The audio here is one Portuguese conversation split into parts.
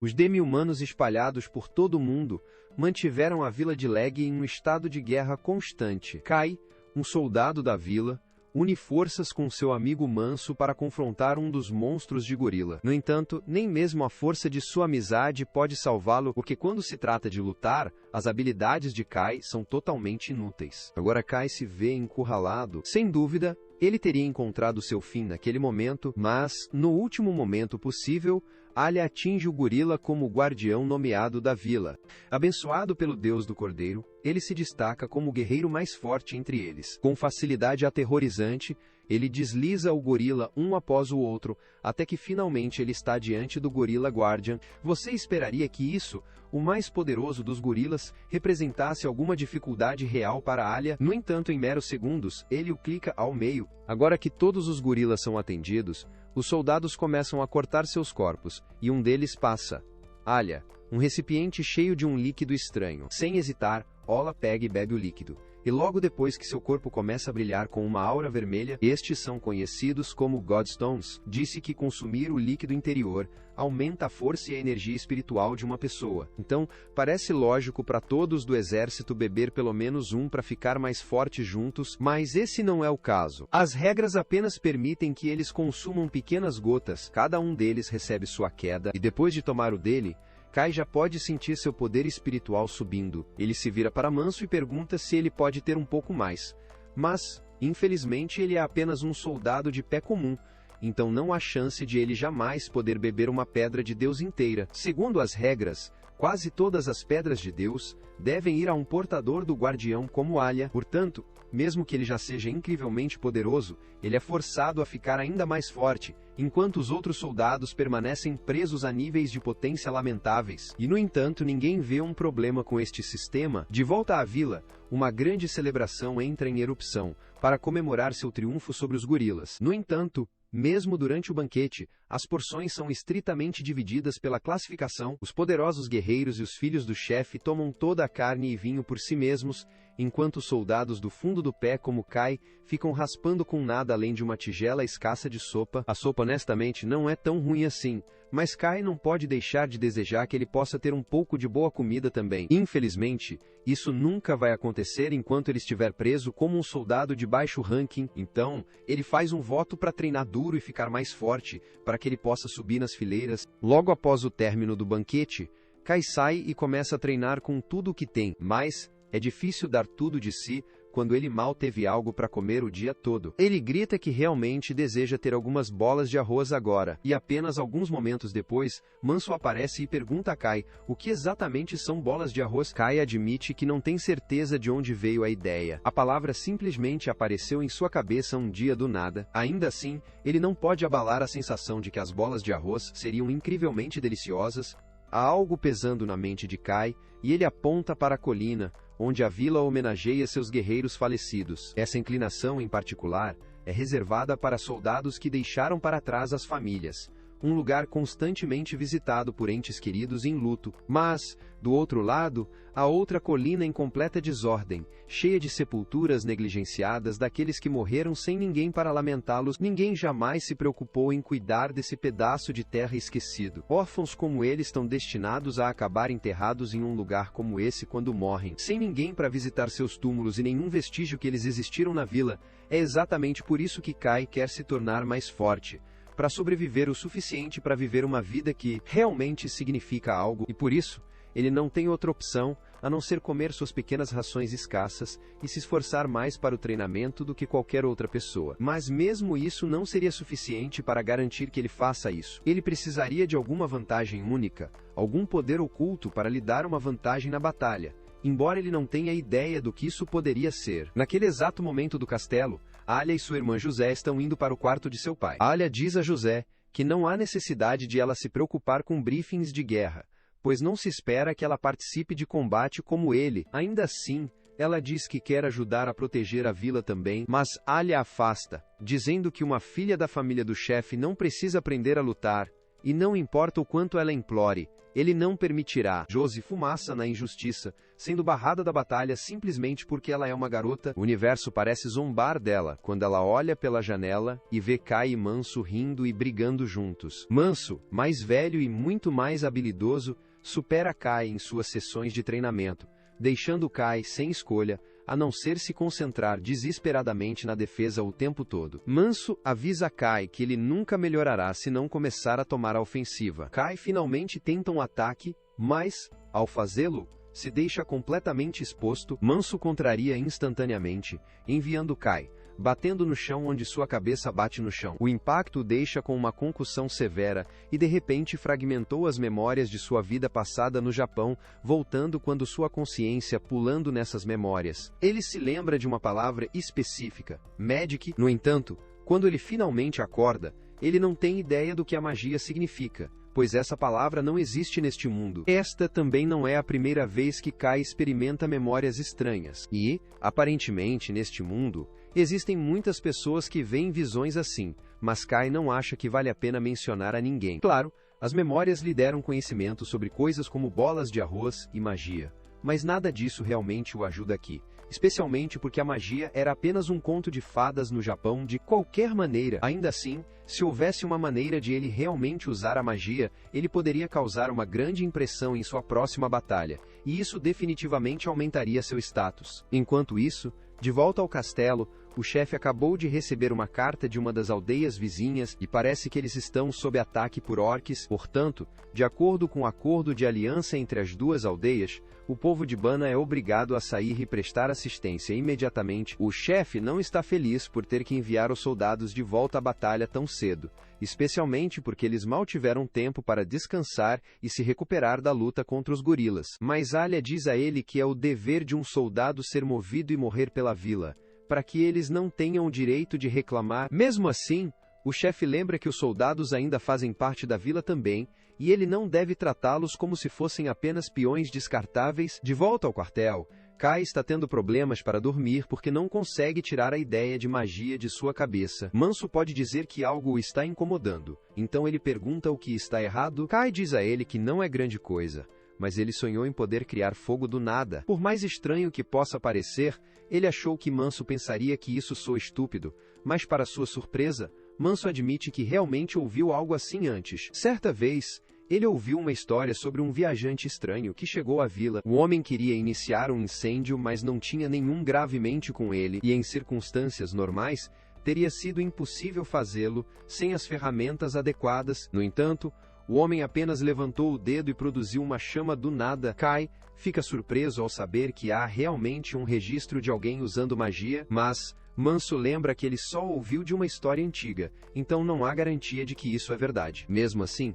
Os demi-humanos espalhados por todo o mundo mantiveram a vila de Leg em um estado de guerra constante. Kai, um soldado da vila, une forças com seu amigo Manso para confrontar um dos monstros de gorila. No entanto, nem mesmo a força de sua amizade pode salvá-lo, porque quando se trata de lutar, as habilidades de Kai são totalmente inúteis. Agora Kai se vê encurralado. Sem dúvida, ele teria encontrado seu fim naquele momento, mas, no último momento possível, Alia atinge o gorila como o guardião nomeado da vila. Abençoado pelo deus do cordeiro, ele se destaca como o guerreiro mais forte entre eles. Com facilidade aterrorizante, ele desliza o gorila um após o outro, até que finalmente ele está diante do gorila Guardian. Você esperaria que isso, o mais poderoso dos gorilas, representasse alguma dificuldade real para Alia? No entanto, em meros segundos, ele o clica ao meio. Agora que todos os gorilas são atendidos, os soldados começam a cortar seus corpos, e um deles passa. Alia, um recipiente cheio de um líquido estranho. Sem hesitar, Ola pega e bebe o líquido. E logo depois que seu corpo começa a brilhar com uma aura vermelha, estes são conhecidos como Godstones, disse que consumir o líquido interior aumenta a força e a energia espiritual de uma pessoa. Então, parece lógico para todos do exército beber pelo menos um para ficar mais forte juntos, mas esse não é o caso. As regras apenas permitem que eles consumam pequenas gotas, cada um deles recebe sua queda, e depois de tomar o dele, Kai já pode sentir seu poder espiritual subindo. Ele se vira para Manso e pergunta se ele pode ter um pouco mais. Mas, infelizmente, ele é apenas um soldado de pé comum, então não há chance de ele jamais poder beber uma pedra de Deus inteira. Segundo as regras, quase todas as pedras de Deus devem ir a um portador do guardião como Alia. Portanto, mesmo que ele já seja incrivelmente poderoso, ele é forçado a ficar ainda mais forte, enquanto os outros soldados permanecem presos a níveis de potência lamentáveis. E no entanto, ninguém vê um problema com este sistema. De volta à vila, uma grande celebração entra em erupção, para comemorar seu triunfo sobre os gorilas. No entanto, mesmo durante o banquete, as porções são estritamente divididas pela classificação. Os poderosos guerreiros e os filhos do chefe tomam toda a carne e vinho por si mesmos, enquanto os soldados do fundo do pé, como Kai, ficam raspando com nada além de uma tigela escassa de sopa. A sopa honestamente não é tão ruim assim, mas Kai não pode deixar de desejar que ele possa ter um pouco de boa comida também. Infelizmente, isso nunca vai acontecer enquanto ele estiver preso como um soldado de baixo ranking. Então, ele faz um voto para treinar duro e ficar mais forte, para que ele possa subir nas fileiras. Logo após o término do banquete, Kai sai e começa a treinar com tudo o que tem, mas é difícil dar tudo de si quando ele mal teve algo para comer o dia todo. Ele grita que realmente deseja ter algumas bolas de arroz agora, e apenas alguns momentos depois, Manso aparece e pergunta a Kai o que exatamente são bolas de arroz. Kai admite que não tem certeza de onde veio a ideia. A palavra simplesmente apareceu em sua cabeça um dia do nada. Ainda assim, ele não pode abalar a sensação de que as bolas de arroz seriam incrivelmente deliciosas. Há algo pesando na mente de Kai, e ele aponta para a colina, onde a vila homenageia seus guerreiros falecidos. Essa inclinação, em particular, é reservada para soldados que deixaram para trás as famílias, um lugar constantemente visitado por entes queridos em luto. Mas, do outro lado, há outra colina em completa desordem, cheia de sepulturas negligenciadas daqueles que morreram sem ninguém para lamentá-los. Ninguém jamais se preocupou em cuidar desse pedaço de terra esquecido. Órfãos como eles estão destinados a acabar enterrados em um lugar como esse quando morrem, sem ninguém para visitar seus túmulos e nenhum vestígio que eles existiram na vila. É exatamente por isso que Kai quer se tornar mais forte, para sobreviver o suficiente para viver uma vida que realmente significa algo, e por isso, ele não tem outra opção a não ser comer suas pequenas rações escassas e se esforçar mais para o treinamento do que qualquer outra pessoa. Mas mesmo isso não seria suficiente para garantir que ele faça isso. Ele precisaria de alguma vantagem única, algum poder oculto para lhe dar uma vantagem na batalha, embora ele não tenha ideia do que isso poderia ser. Naquele exato momento do castelo, Alia e sua irmã José estão indo para o quarto de seu pai. Alia diz a José que não há necessidade de ela se preocupar com briefings de guerra, pois não se espera que ela participe de combate como ele. Ainda assim, ela diz que quer ajudar a proteger a vila também, mas Alia afasta, dizendo que uma filha da família do chefe não precisa aprender a lutar, E não importa o quanto ela implore, ele não permitirá. Josie fumaça na injustiça, sendo barrada da batalha simplesmente porque ela é uma garota. O universo parece zombar dela quando ela olha pela janela e vê Kai e Manso rindo e brigando juntos. Manso, mais velho e muito mais habilidoso, supera Kai em suas sessões de treinamento, deixando Kai sem escolha, a não ser se concentrar desesperadamente na defesa o tempo todo. Manso avisa Kai que ele nunca melhorará se não começar a tomar a ofensiva. Kai finalmente tenta um ataque, mas, ao fazê-lo, se deixa completamente exposto. Manso contraria instantaneamente, enviando Kai, batendo no chão onde sua cabeça bate no chão. O impacto o deixa com uma concussão severa e de repente fragmentou as memórias de sua vida passada no Japão, voltando quando sua consciência pulando nessas memórias. Ele se lembra de uma palavra específica, Magic. No entanto, quando ele finalmente acorda, ele não tem ideia do que a magia significa, pois essa palavra não existe neste mundo. Esta também não é a primeira vez que Kai experimenta memórias estranhas. E, aparentemente, neste mundo, existem muitas pessoas que veem visões assim, mas Kai não acha que vale a pena mencionar a ninguém. Claro, as memórias lhe deram conhecimento sobre coisas como bolas de arroz e magia, mas nada disso realmente o ajuda aqui, especialmente porque a magia era apenas um conto de fadas no Japão de qualquer maneira. Ainda assim, se houvesse uma maneira de ele realmente usar a magia, ele poderia causar uma grande impressão em sua próxima batalha, e isso definitivamente aumentaria seu status. Enquanto isso, de volta ao castelo, o chefe acabou de receber uma carta de uma das aldeias vizinhas e parece que eles estão sob ataque por orques. Portanto, de acordo com o acordo de aliança entre as duas aldeias, o povo de Bana é obrigado a sair e prestar assistência imediatamente. O chefe não está feliz por ter que enviar os soldados de volta à batalha tão cedo, especialmente porque eles mal tiveram tempo para descansar e se recuperar da luta contra os gorilas. Mas Alia diz a ele que é o dever de um soldado ser movido e morrer pela vila, para que eles não tenham o direito de reclamar. Mesmo assim, o chefe lembra que os soldados ainda fazem parte da vila também, e ele não deve tratá-los como se fossem apenas peões descartáveis. De volta ao quartel, Kai está tendo problemas para dormir porque não consegue tirar a ideia de magia de sua cabeça. Manso pode dizer que algo o está incomodando, então ele pergunta o que está errado. Kai diz a ele que não é grande coisa, mas ele sonhou em poder criar fogo do nada. Por mais estranho que possa parecer, ele achou que Manso pensaria que isso soa estúpido, mas para sua surpresa, Manso admite que realmente ouviu algo assim antes. Certa vez, ele ouviu uma história sobre um viajante estranho que chegou à vila. O homem queria iniciar um incêndio, mas não tinha nenhum gravemente com ele, e em circunstâncias normais, teria sido impossível fazê-lo sem as ferramentas adequadas. No entanto, o homem apenas levantou o dedo e produziu uma chama do nada. Kai fica surpreso ao saber que há realmente um registro de alguém usando magia, mas Manso lembra que ele só ouviu de uma história antiga, então não há garantia de que isso é verdade. Mesmo assim,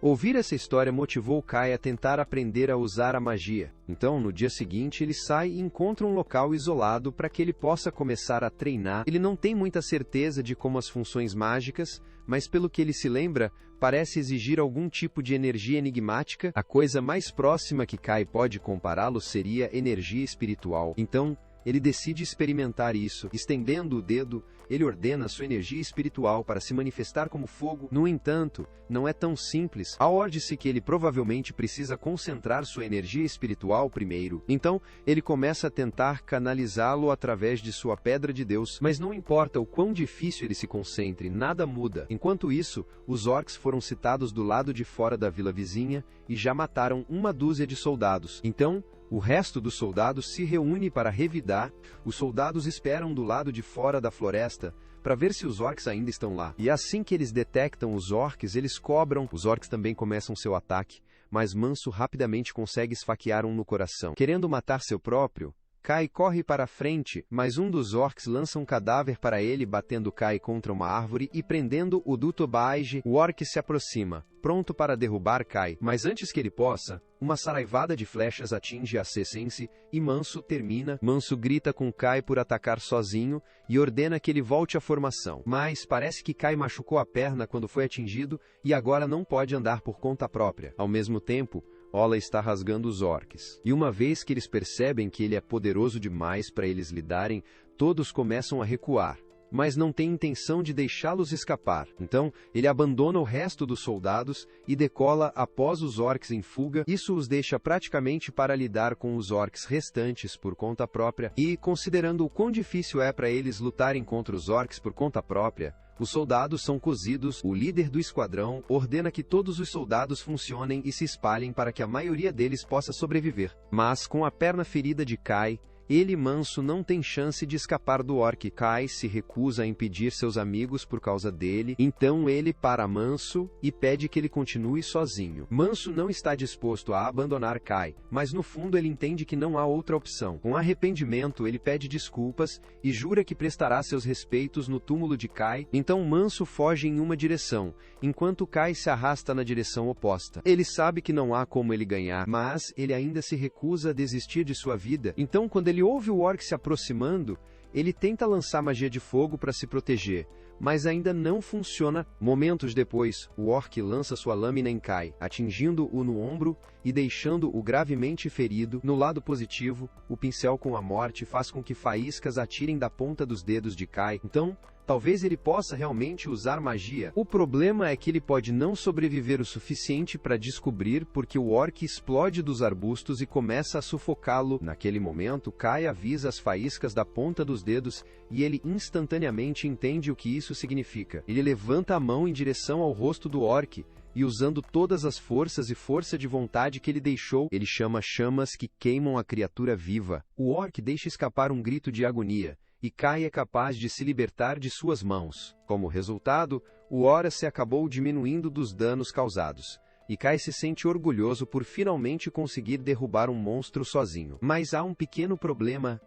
ouvir essa história motivou Kai a tentar aprender a usar a magia. Então, no dia seguinte, ele sai e encontra um local isolado para que ele possa começar a treinar. Ele não tem muita certeza de como as funções mágicas, mas pelo que ele se lembra, parece exigir algum tipo de energia enigmática. A coisa mais próxima que Kai pode compará-lo seria energia espiritual. Então, ele decide experimentar isso. Estendendo o dedo, ele ordena sua energia espiritual para se manifestar como fogo. No entanto, não é tão simples. Aorde-se que ele provavelmente precisa concentrar sua energia espiritual primeiro. Então, ele começa a tentar canalizá-lo através de sua pedra de Deus. Mas não importa o quão difícil ele se concentre, nada muda. Enquanto isso, os orcs foram citados do lado de fora da vila vizinha e já mataram uma dúzia de soldados. Então, o resto dos soldados se reúne para revidar. Os soldados esperam do lado de fora da floresta para ver se os orcs ainda estão lá. E assim que eles detectam os orcs, eles cobram. Os orcs também começam seu ataque, mas Manso rapidamente consegue esfaquear um no coração. Querendo matar seu próprio, Kai corre para a frente, mas um dos orcs lança um cadáver para ele, batendo Kai contra uma árvore e prendendo o do Tobaige. O orc se aproxima, pronto para derrubar Kai, mas antes que ele possa, uma saraivada de flechas atinge a Cessense e Manso termina. Manso grita com Kai por atacar sozinho e ordena que ele volte à formação. Mas parece que Kai machucou a perna quando foi atingido e agora não pode andar por conta própria. Ao mesmo tempo, Ola está rasgando os orcs. E uma vez que eles percebem que ele é poderoso demais para eles lidarem, todos começam a recuar. mas não tem intenção de deixá-los escapar. Então, ele abandona o resto dos soldados e decola após os orcs em fuga. Isso os deixa praticamente para lidar com os orcs restantes por conta própria, e considerando o quão difícil é para eles lutarem contra os orcs por conta própria, os soldados são cozidos. O líder do esquadrão ordena que todos os soldados funcionem e se espalhem para que a maioria deles possa sobreviver. Mas, com a perna ferida de Kai, ele, Manso, não tem chance de escapar do orc. Kai se recusa a impedir seus amigos por causa dele, então ele para Manso e pede que ele continue sozinho. Manso não está disposto a abandonar Kai, mas no fundo ele entende que não há outra opção. Com arrependimento, ele pede desculpas e jura que prestará seus respeitos no túmulo de Kai. Então Manso foge em uma direção, enquanto Kai se arrasta na direção oposta. Ele sabe que não há como ele ganhar, mas ele ainda se recusa a desistir de sua vida. Então, quando ele ouve o orc se aproximando, ele tenta lançar magia de fogo para se proteger, mas ainda não funciona. Momentos depois, o orc lança sua lâmina em Kai, atingindo-o no ombro e deixando-o gravemente ferido. No lado positivo, o pincel com a morte faz com que faíscas atirem da ponta dos dedos de Kai. Então, talvez ele possa realmente usar magia. O problema é que ele pode não sobreviver o suficiente para descobrir, porque o orc explode dos arbustos e começa a sufocá-lo. Naquele momento, Kai avisa as faíscas da ponta dos dedos e ele instantaneamente entende o que isso significa. Ele levanta a mão em direção ao rosto do orc e, usando todas as forças e força de vontade que ele deixou, ele chama chamas que queimam a criatura viva. O orc deixa escapar um grito de agonia, e Kai é capaz de se libertar de suas mãos. Como resultado, o Horace acabou diminuindo dos danos causados, e Kai se sente orgulhoso por finalmente conseguir derrubar um monstro sozinho. Mas há um pequeno problema.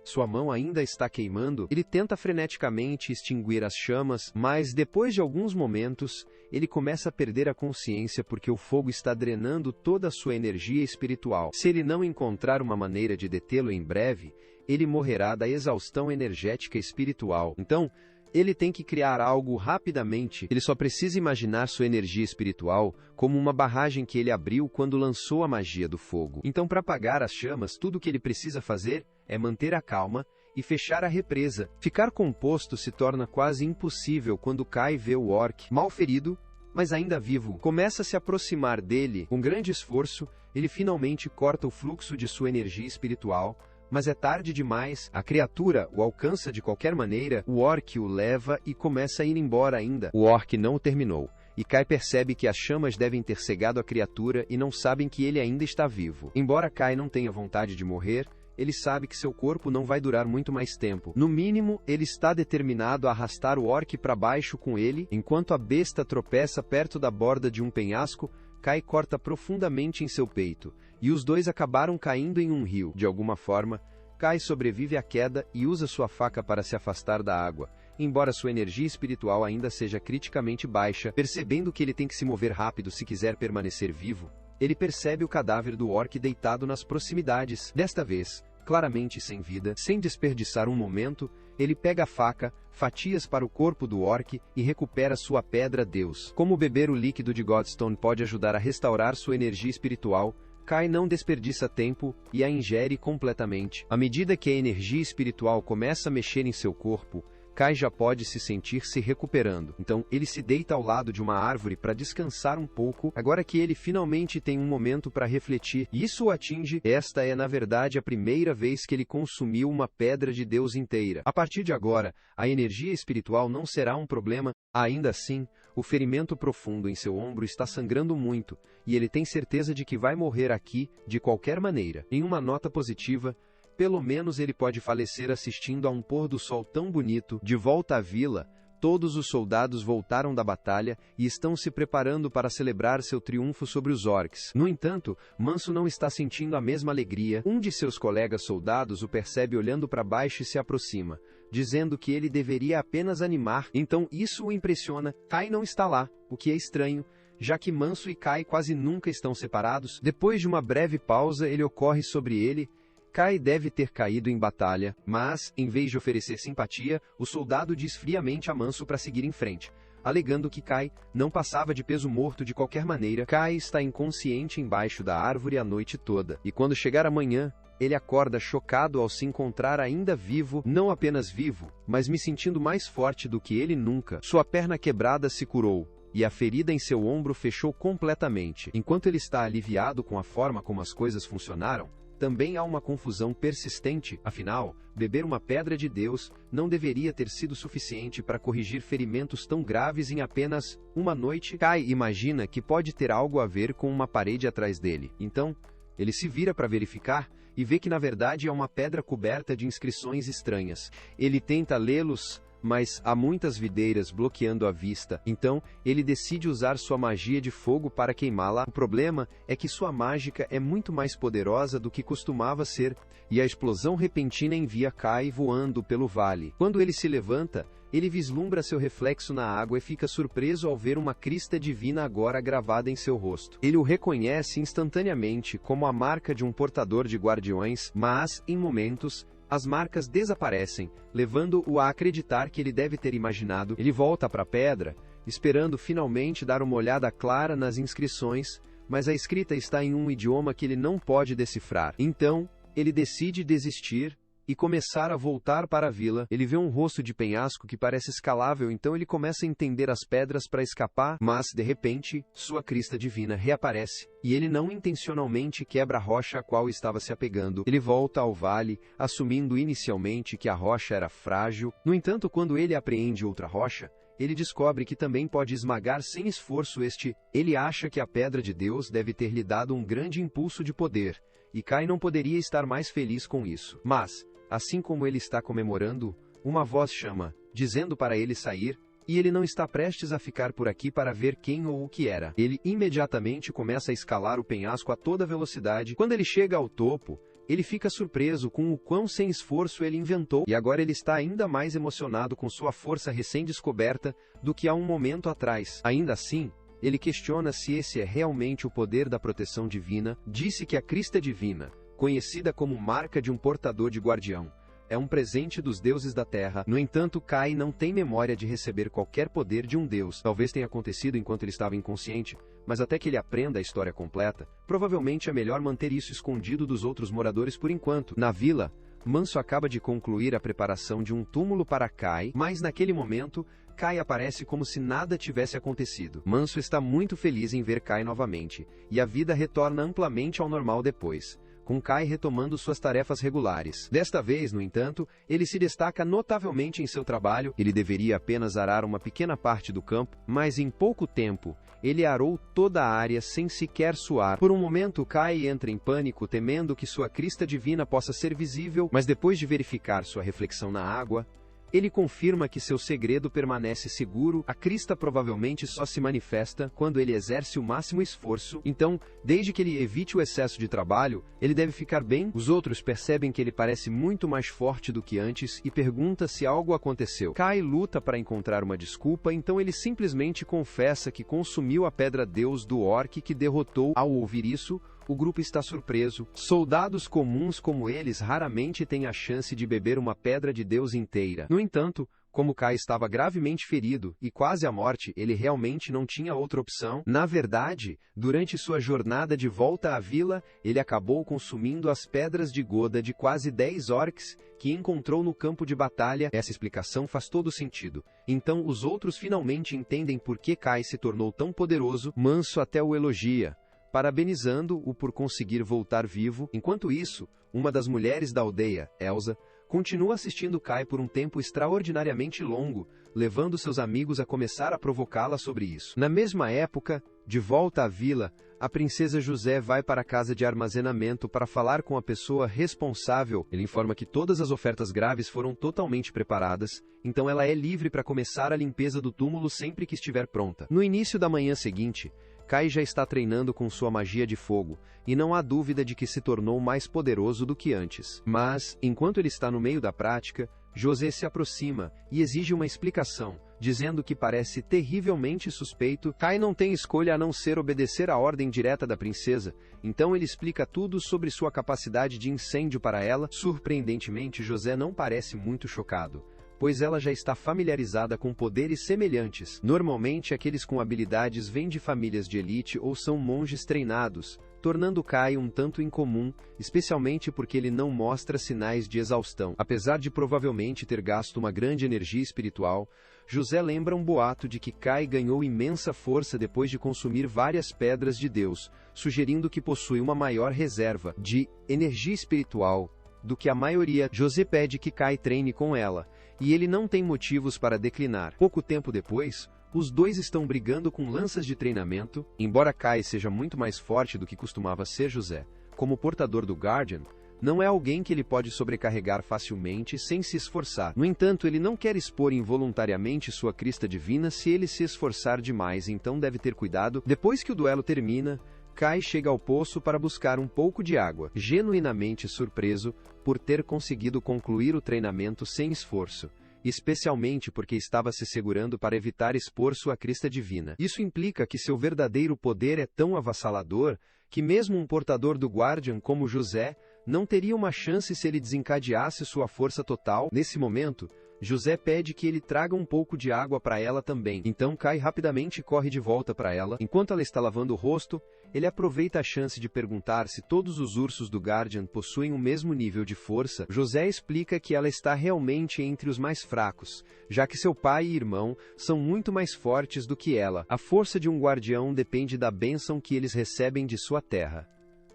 Sua mão ainda está queimando. Ele tenta freneticamente extinguir as chamas, mas depois de alguns momentos, ele começa a perder a consciência porque o fogo está drenando toda a sua energia espiritual. Se ele não encontrar uma maneira de detê-lo em breve, ele morrerá da exaustão energética espiritual. Então, ele tem que criar algo rapidamente. Ele só precisa imaginar sua energia espiritual como uma barragem que ele abriu quando lançou a magia do fogo. Então, para apagar as chamas, tudo o que ele precisa fazer é manter a calma e fechar a represa. Ficar composto se torna quase impossível quando Kai vê o orc, mal ferido, mas ainda vivo, começa a se aproximar dele. Com grande esforço, ele finalmente corta o fluxo de sua energia espiritual, mas é tarde demais. A criatura o alcança de qualquer maneira, o orc o leva e começa a ir embora ainda. O orc não o terminou, e Kai percebe que as chamas devem ter cegado a criatura e não sabem que ele ainda está vivo. Embora Kai não tenha vontade de morrer, ele sabe que seu corpo não vai durar muito mais tempo. No mínimo, ele está determinado a arrastar o orc para baixo com ele. Enquanto a besta tropeça perto da borda de um penhasco, Kai corta profundamente em seu peito, e os dois acabaram caindo em um rio. De alguma forma, Kai sobrevive à queda e usa sua faca para se afastar da água, embora sua energia espiritual ainda seja criticamente baixa. Percebendo que ele tem que se mover rápido se quiser permanecer vivo, ele percebe o cadáver do orc deitado nas proximidades. Desta vez, claramente sem vida, sem desperdiçar um momento, ele pega a faca, fatias para o corpo do orc e recupera sua pedra Deus. Como beber o líquido de Godstone pode ajudar a restaurar sua energia espiritual, Kai não desperdiça tempo e a ingere completamente. À medida que a energia espiritual começa a mexer em seu corpo, Kai já pode se sentir se recuperando. Então, ele se deita ao lado de uma árvore para descansar um pouco, agora que ele finalmente tem um momento para refletir. Isso o atinge. Esta é, na verdade, a primeira vez que ele consumiu uma pedra de Deus inteira. A partir de agora, a energia espiritual não será um problema. Ainda assim, o ferimento profundo em seu ombro está sangrando muito, e ele tem certeza de que vai morrer aqui, de qualquer maneira. Em uma nota positiva, pelo menos ele pode falecer assistindo a um pôr do sol tão bonito. De volta à vila, todos os soldados voltaram da batalha e estão se preparando para celebrar seu triunfo sobre os orcs. No entanto, Manso não está sentindo a mesma alegria. Um de seus colegas soldados o percebe olhando para baixo e se aproxima, dizendo que ele deveria apenas animar. Então isso o impressiona. Kai não está lá, o que é estranho, já que Manso e Kai quase nunca estão separados. Depois de uma breve pausa, ele ocorre sobre ele. Kai deve ter caído em batalha, mas, em vez de oferecer simpatia, o soldado diz friamente a Manso para seguir em frente, alegando que Kai não passava de peso morto de qualquer maneira. Kai está inconsciente embaixo da árvore a noite toda, e quando chegar amanhã, ele acorda chocado ao se encontrar ainda vivo, não apenas vivo, mas me sentindo mais forte do que ele nunca. Sua perna quebrada se curou, e a ferida em seu ombro fechou completamente. Enquanto ele está aliviado com a forma como as coisas funcionaram, também há uma confusão persistente, afinal, beber uma pedra de Deus não deveria ter sido suficiente para corrigir ferimentos tão graves em apenas uma noite. Kai imagina que pode ter algo a ver com uma parede atrás dele. Então, ele se vira para verificar e vê que na verdade é uma pedra coberta de inscrições estranhas. Ele tenta lê-los, mas há muitas videiras bloqueando a vista, então ele decide usar sua magia de fogo para queimá-la. O problema é que sua mágica é muito mais poderosa do que costumava ser, e a explosão repentina envia Kai voando pelo vale. Quando ele se levanta, ele vislumbra seu reflexo na água e fica surpreso ao ver uma crista divina agora gravada em seu rosto. Ele o reconhece instantaneamente como a marca de um portador de guardiões, mas, em momentos, as marcas desaparecem, levando-o a acreditar que ele deve ter imaginado. Ele volta para a pedra, esperando finalmente dar uma olhada clara nas inscrições, mas a escrita está em um idioma que ele não pode decifrar. Então, ele decide desistir e começar a voltar para a vila. Ele vê um rosto de penhasco que parece escalável, então ele começa a entender as pedras para escapar, mas, de repente, sua crista divina reaparece, e ele não intencionalmente quebra a rocha a qual estava se apegando. Ele volta ao vale, assumindo inicialmente que a rocha era frágil. No entanto, quando ele apreende outra rocha, ele descobre que também pode esmagar sem esforço este. Ele acha que a pedra de Deus deve ter lhe dado um grande impulso de poder, e Kai não poderia estar mais feliz com isso. Mas, assim como ele está comemorando, uma voz chama, dizendo para ele sair, e ele não está prestes a ficar por aqui para ver quem ou o que era. Ele imediatamente começa a escalar o penhasco a toda velocidade. Quando ele chega ao topo, ele fica surpreso com o quão sem esforço ele inventou, e agora ele está ainda mais emocionado com sua força recém-descoberta do que há um momento atrás. Ainda assim, ele questiona se esse é realmente o poder da proteção divina. Disse que a crista divina, conhecida como marca de um portador de guardião, é um presente dos deuses da terra. No entanto, Kai não tem memória de receber qualquer poder de um deus. Talvez tenha acontecido enquanto ele estava inconsciente, mas até que ele aprenda a história completa, provavelmente é melhor manter isso escondido dos outros moradores por enquanto. Na vila, Manso acaba de concluir a preparação de um túmulo para Kai, mas naquele momento, Kai aparece como se nada tivesse acontecido. Manso está muito feliz em ver Kai novamente, e a vida retorna amplamente ao normal depois, com Kai retomando suas tarefas regulares. Desta vez, no entanto, ele se destaca notavelmente em seu trabalho. Ele deveria apenas arar uma pequena parte do campo, mas em pouco tempo, ele arou toda a área sem sequer suar. Por um momento, Kai entra em pânico, temendo que sua crista divina possa ser visível, mas depois de verificar sua reflexão na água, ele confirma que seu segredo permanece seguro. A crista provavelmente só se manifesta quando ele exerce o máximo esforço, então, desde que ele evite o excesso de trabalho, ele deve ficar bem. Os outros percebem que ele parece muito mais forte do que antes e pergunta se algo aconteceu. Kai luta para encontrar uma desculpa, então ele simplesmente confessa que consumiu a pedra Deus do orc que derrotou. Ao ouvir isso, o grupo está surpreso. Soldados comuns como eles raramente têm a chance de beber uma pedra de Deus inteira. No entanto, como Kai estava gravemente ferido e quase à morte, ele realmente não tinha outra opção. Na verdade, durante sua jornada de volta à vila, ele acabou consumindo as pedras de Goda de quase 10 orcs que encontrou no campo de batalha. Essa explicação faz todo sentido. Então os outros finalmente entendem por que Kai se tornou tão poderoso. Manso até o elogia, parabenizando-o por conseguir voltar vivo. Enquanto isso, uma das mulheres da aldeia, Elsa, continua assistindo Kai por um tempo extraordinariamente longo, levando seus amigos a começar a provocá-la sobre isso. Na mesma época, de volta à vila, a princesa José vai para a casa de armazenamento para falar com a pessoa responsável. Ele informa que todas as ofertas graves foram totalmente preparadas, então ela é livre para começar a limpeza do túmulo sempre que estiver pronta. No início da manhã seguinte, Kai já está treinando com sua magia de fogo, e não há dúvida de que se tornou mais poderoso do que antes. Mas, enquanto ele está no meio da prática, José se aproxima e exige uma explicação, dizendo que parece terrivelmente suspeito. Kai não tem escolha a não ser obedecer à ordem direta da princesa, então ele explica tudo sobre sua capacidade de incêndio para ela. Surpreendentemente, José não parece muito chocado. pois ela já está familiarizada com poderes semelhantes. Normalmente, aqueles com habilidades vêm de famílias de elite ou são monges treinados, tornando Kai um tanto incomum, especialmente porque ele não mostra sinais de exaustão. Apesar de provavelmente ter gasto uma grande energia espiritual, José lembra um boato de que Kai ganhou imensa força depois de consumir várias pedras de Deus, sugerindo que possui uma maior reserva de energia espiritual do que a maioria. José pede que Kai treine com ela, e ele não tem motivos para declinar. Pouco tempo depois, os dois estão brigando com lanças de treinamento. Embora Kai seja muito mais forte do que costumava ser José, como portador do Guardian, não é alguém que ele pode sobrecarregar facilmente sem se esforçar. No entanto, ele não quer expor involuntariamente sua crista divina. Se ele se esforçar demais, então deve ter cuidado. Depois que o duelo termina, Kai chega ao poço para buscar um pouco de água, genuinamente surpreso por ter conseguido concluir o treinamento sem esforço, especialmente porque estava se segurando para evitar expor sua crista divina. Isso implica que seu verdadeiro poder é tão avassalador que mesmo um portador do Guardian como José não teria uma chance se ele desencadeasse sua força total. Nesse momento, José pede que ele traga um pouco de água para ela também. Então Kai rapidamente corre de volta para ela. Enquanto ela está lavando o rosto, ele aproveita a chance de perguntar se todos os ursos do Guardian possuem o mesmo nível de força. José explica que ela está realmente entre os mais fracos, já que seu pai e irmão são muito mais fortes do que ela. A força de um guardião depende da bênção que eles recebem de sua terra,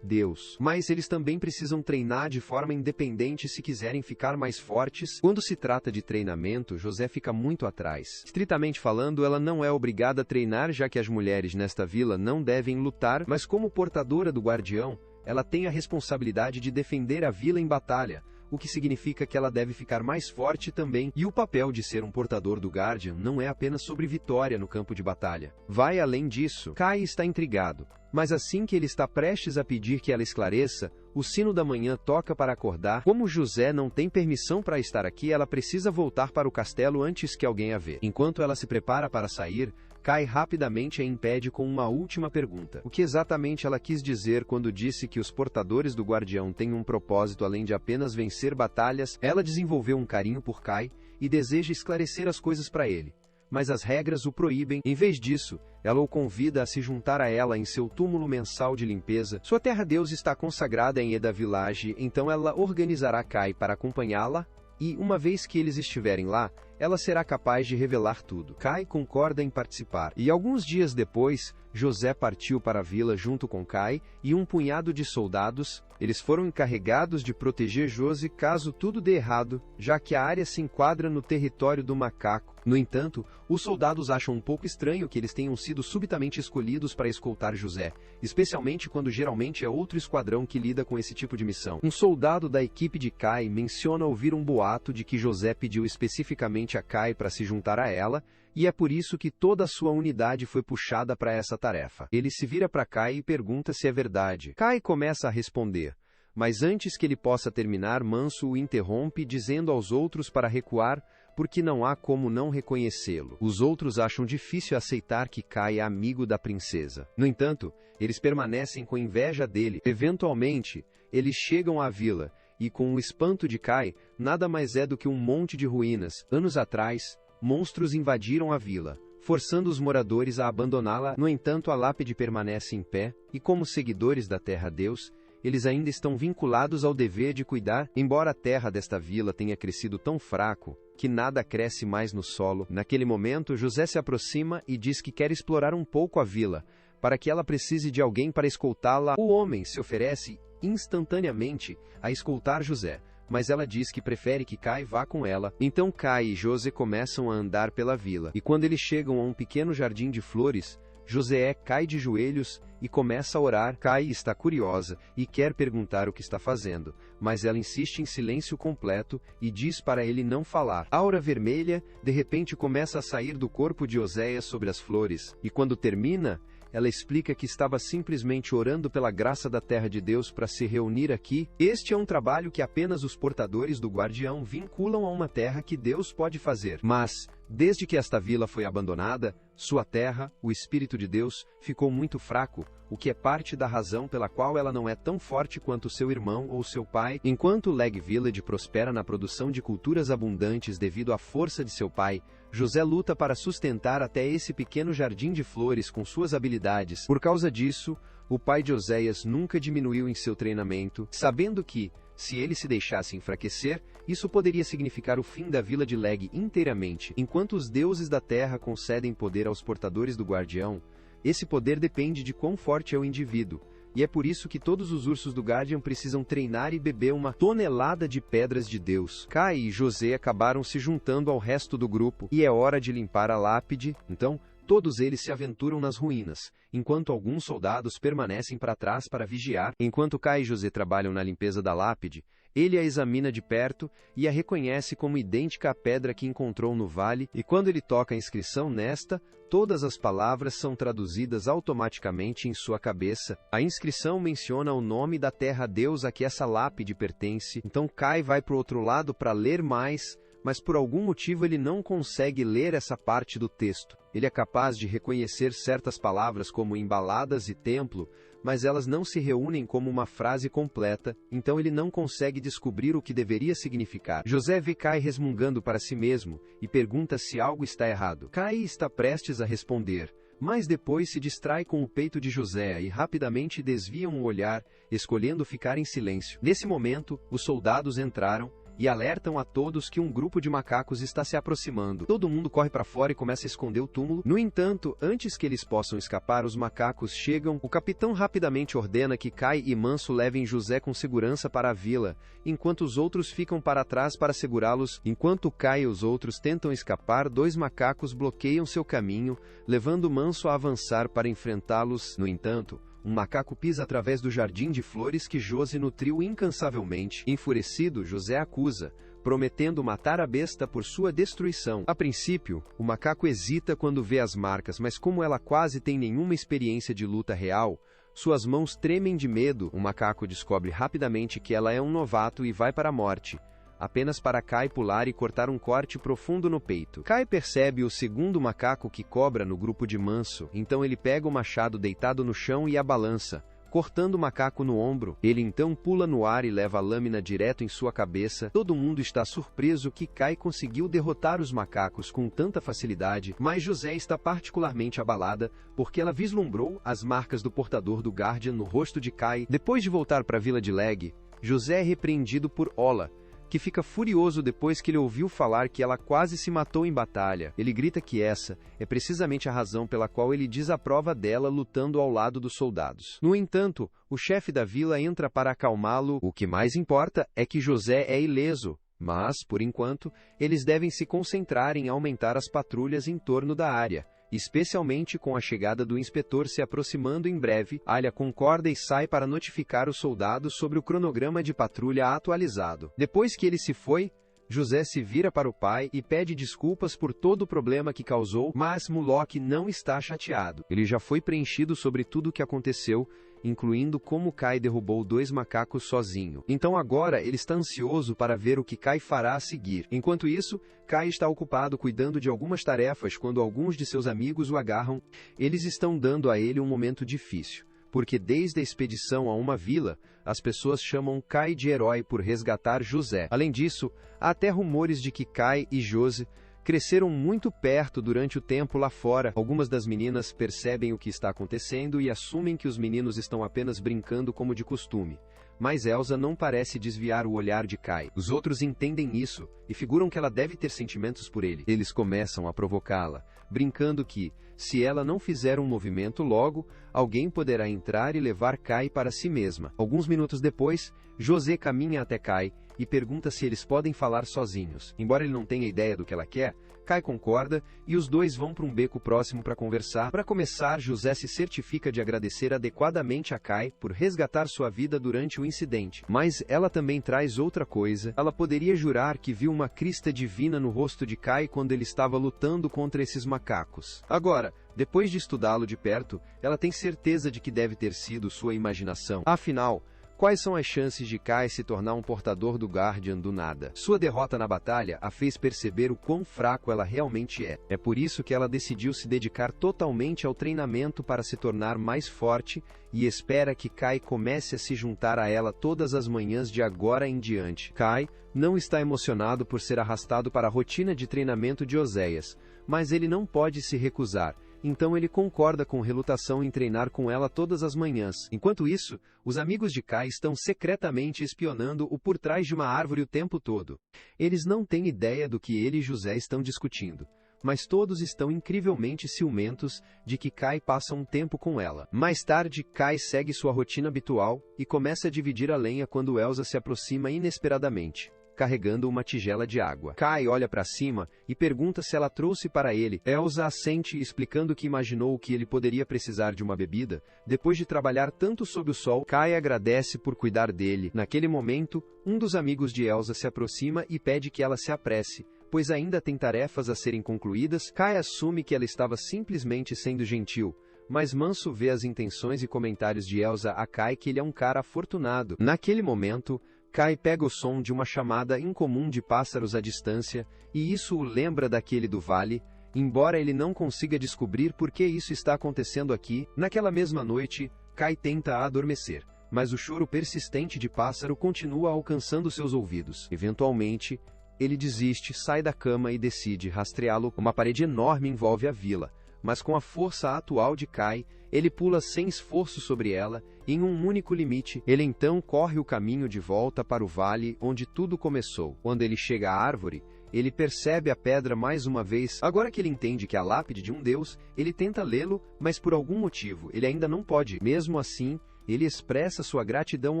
Deus. Mas eles também precisam treinar de forma independente se quiserem ficar mais fortes. Quando se trata de treinamento, José fica muito atrás. Estritamente falando, ela não é obrigada a treinar, já que as mulheres nesta vila não devem lutar, mas como portadora do guardião, ela tem a responsabilidade de defender a vila em batalha, o que significa que ela deve ficar mais forte também. E o papel de ser um portador do Guardian não é apenas sobre vitória no campo de batalha. Vai além disso. Kai está intrigado, mas assim que ele está prestes a pedir que ela esclareça, o sino da manhã toca para acordar. Como José não tem permissão para estar aqui, ela precisa voltar para o castelo antes que alguém a vê. Enquanto ela se prepara para sair, Kai rapidamente a impede com uma última pergunta. O que exatamente ela quis dizer quando disse que os portadores do Guardião têm um propósito além de apenas vencer batalhas? Ela desenvolveu um carinho por Kai e deseja esclarecer as coisas para ele, mas as regras o proíbem. Em vez disso, ela o convida a se juntar a ela em seu túmulo mensal de limpeza. Sua terra-deus está consagrada em Eda Village, então ela organizará Kai para acompanhá-la, e, uma vez que eles estiverem lá, ela será capaz de revelar tudo. Kai concorda em participar, e alguns dias depois, José partiu para a vila junto com Kai e um punhado de soldados. Eles foram encarregados de proteger José caso tudo dê errado, já que a área se enquadra no território do macaco. No entanto, os soldados acham um pouco estranho que eles tenham sido subitamente escolhidos para escoltar José, especialmente quando geralmente é outro esquadrão que lida com esse tipo de missão. Um soldado da equipe de Kai menciona ouvir um boato de que José pediu especificamente a Kai para se juntar a ela, e é por isso que toda a sua unidade foi puxada para essa tarefa. Ele se vira para Kai e pergunta se é verdade. Kai começa a responder, mas antes que ele possa terminar, Manso o interrompe dizendo aos outros para recuar, porque não há como não reconhecê-lo. Os outros acham difícil aceitar que Kai é amigo da princesa. No entanto, eles permanecem com inveja dele. Eventualmente, eles chegam à vila, e com o espanto de Kai, nada mais é do que um monte de ruínas. Anos atrás, monstros invadiram a vila, forçando os moradores a abandoná-la. No entanto, a lápide permanece em pé, e como seguidores da Terra-Deus, eles ainda estão vinculados ao dever de cuidar. Embora a terra desta vila tenha crescido tão fraco que nada cresce mais no solo, naquele momento José se aproxima e diz que quer explorar um pouco a vila, para que ela precise de alguém para escoltá-la. O homem se oferece instantaneamente a escoltar José, mas ela diz que prefere que Kai vá com ela. Então Kai e José começam a andar pela vila, e quando eles chegam a um pequeno jardim de flores, José cai de joelhos e começa a orar. Kai está curiosa e quer perguntar o que está fazendo, mas ela insiste em silêncio completo e diz para ele não falar. A aura vermelha, de repente, começa a sair do corpo de Oséias sobre as flores, e quando termina, ela explica que estava simplesmente orando pela graça da Terra de Deus para se reunir aqui. Este é um trabalho que apenas os portadores do Guardião vinculam a uma terra que Deus pode fazer. Mas, Desde que esta vila foi abandonada, sua terra, o Espírito de Deus, ficou muito fraco, o que é parte da razão pela qual ela não é tão forte quanto seu irmão ou seu pai. Enquanto Leg Village prospera na produção de culturas abundantes devido à força de seu pai, José luta para sustentar até esse pequeno jardim de flores com suas habilidades. Por causa disso, o pai de Oséias nunca diminuiu em seu treinamento, sabendo que, se ele se deixasse enfraquecer, isso poderia significar o fim da vila de Leg inteiramente. Enquanto os deuses da terra concedem poder aos portadores do guardião, esse poder depende de quão forte é o indivíduo, e é por isso que todos os ursos do Guardian precisam treinar e beber uma tonelada de pedras de Deus. Kai e José acabaram se juntando ao resto do grupo, e é hora de limpar a lápide. Então, todos eles se aventuram nas ruínas, enquanto alguns soldados permanecem para trás para vigiar. Enquanto Kai e José trabalham na limpeza da lápide, ele a examina de perto e a reconhece como idêntica à pedra que encontrou no vale, e quando ele toca a inscrição nesta, todas as palavras são traduzidas automaticamente em sua cabeça. A inscrição menciona o nome da terra-deus a que essa lápide pertence, então Kai vai para o outro lado para ler mais, mas por algum motivo ele não consegue ler essa parte do texto. Ele é capaz de reconhecer certas palavras como embaladas e templo, mas elas não se reúnem como uma frase completa, então ele não consegue descobrir o que deveria significar. José vê Kai resmungando para si mesmo e pergunta se algo está errado. Kai está prestes a responder, mas depois se distrai com o peito de José e rapidamente desviam o olhar, escolhendo ficar em silêncio. Nesse momento, os soldados entraram e alertam a todos que um grupo de macacos está se aproximando. Todo mundo corre para fora e começa a esconder o túmulo. No entanto, antes que eles possam escapar, os macacos chegam. O capitão rapidamente ordena que Kai e Manso levem José com segurança para a vila, enquanto os outros ficam para trás para segurá-los. Enquanto Kai e os outros tentam escapar, dois macacos bloqueiam seu caminho, levando Manso a avançar para enfrentá-los. No entanto, um macaco pisa através do jardim de flores que José nutriu incansavelmente. Enfurecido, José acusa, prometendo matar a besta por sua destruição. A princípio, o macaco hesita quando vê as marcas, mas como ela quase tem nenhuma experiência de luta real, suas mãos tremem de medo. O macaco descobre rapidamente que ela é um novato e vai para a morte, apenas para Kai pular e cortar um corte profundo no peito. Kai percebe o segundo macaco que cobra no grupo de Manso, então ele pega o machado deitado no chão e a balança, cortando o macaco no ombro. Ele então pula no ar e leva a lâmina direto em sua cabeça. Todo mundo está surpreso que Kai conseguiu derrotar os macacos com tanta facilidade, mas José está particularmente abalada, porque ela vislumbrou as marcas do portador do Guardian no rosto de Kai. Depois de voltar para a vila de Leg, José é repreendido por Ola, que fica furioso depois que ele ouviu falar que ela quase se matou em batalha. Ele grita que essa é precisamente a razão pela qual ele desaprova dela lutando ao lado dos soldados. No entanto, o chefe da vila entra para acalmá-lo. O que mais importa é que José é ileso, mas, por enquanto, eles devem se concentrar em aumentar as patrulhas em torno da área, especialmente com a chegada do inspetor se aproximando em breve. Alia concorda e sai para notificar os soldados sobre o cronograma de patrulha atualizado. Depois que ele se foi, José se vira para o pai e pede desculpas por todo o problema que causou, mas Moloch não está chateado. Ele já foi preenchido sobre tudo o que aconteceu, incluindo como Kai derrubou dois macacos sozinho. Então agora ele está ansioso para ver o que Kai fará a seguir. Enquanto isso, Kai está ocupado cuidando de algumas tarefas quando alguns de seus amigos o agarram. Eles estão dando a ele um momento difícil, porque desde a expedição a uma vila, as pessoas chamam Kai de herói por resgatar José. Além disso, há até rumores de que Kai e José cresceram muito perto durante o tempo lá fora. Algumas das meninas percebem o que está acontecendo e assumem que os meninos estão apenas brincando como de costume. Mas Elsa não parece desviar o olhar de Kai. Os outros entendem isso e figuram que ela deve ter sentimentos por ele. Eles começam a provocá-la, brincando que, se ela não fizer um movimento logo, alguém poderá entrar e levar Kai para si mesma. Alguns minutos depois, José caminha até Kai e pergunta se eles podem falar sozinhos. Embora ele não tenha ideia do que ela quer, Kai concorda e os dois vão para um beco próximo para conversar. Para começar, José se certifica de agradecer adequadamente a Kai por resgatar sua vida durante o incidente. Mas ela também traz outra coisa. Ela poderia jurar que viu uma crista divina no rosto de Kai quando ele estava lutando contra esses macacos. Agora, depois de estudá-lo de perto, ela tem certeza de que deve ter sido sua imaginação. Afinal, Quais são as chances de Kai se tornar um portador do Guardian do nada? Sua derrota na batalha a fez perceber o quão fraco ela realmente é. É por isso que ela decidiu se dedicar totalmente ao treinamento para se tornar mais forte e espera que Kai comece a se juntar a ela todas as manhãs de agora em diante. Kai não está emocionado por ser arrastado para a rotina de treinamento de Oséias, mas ele não pode se recusar. Então ele concorda com relutação em treinar com ela todas as manhãs. Enquanto isso, os amigos de Kai estão secretamente espionando-o por trás de uma árvore o tempo todo. Eles não têm ideia do que ele e José estão discutindo, mas todos estão incrivelmente ciumentos de que Kai passa um tempo com ela. Mais tarde, Kai segue sua rotina habitual e começa a dividir a lenha quando Elsa se aproxima inesperadamente, carregando uma tigela de água. Kai olha para cima e pergunta se ela trouxe para ele. Elsa assente, explicando que imaginou que ele poderia precisar de uma bebida, depois de trabalhar tanto sob o sol. Kai agradece por cuidar dele. Naquele momento, um dos amigos de Elsa se aproxima e pede que ela se apresse, pois ainda tem tarefas a serem concluídas. Kai assume que ela estava simplesmente sendo gentil, mas Manso vê as intenções e comentários de Elsa a Kai que ele é um cara afortunado. Naquele momento, Kai pega o som de uma chamada incomum de pássaros à distância, e isso o lembra daquele do vale, embora ele não consiga descobrir por que isso está acontecendo aqui. Naquela mesma noite, Kai tenta adormecer, mas o choro persistente de pássaro continua alcançando seus ouvidos. Eventualmente, ele desiste, sai da cama e decide rastreá-lo. Uma parede enorme envolve a vila, mas com a força atual de Kai, ele pula sem esforço sobre ela, em um único limite. Ele então corre o caminho de volta para o vale onde tudo começou. Quando ele chega à árvore, ele percebe a pedra mais uma vez. Agora que ele entende que é a lápide de um deus, ele tenta lê-lo, mas por algum motivo, ele ainda não pode. Mesmo assim, ele expressa sua gratidão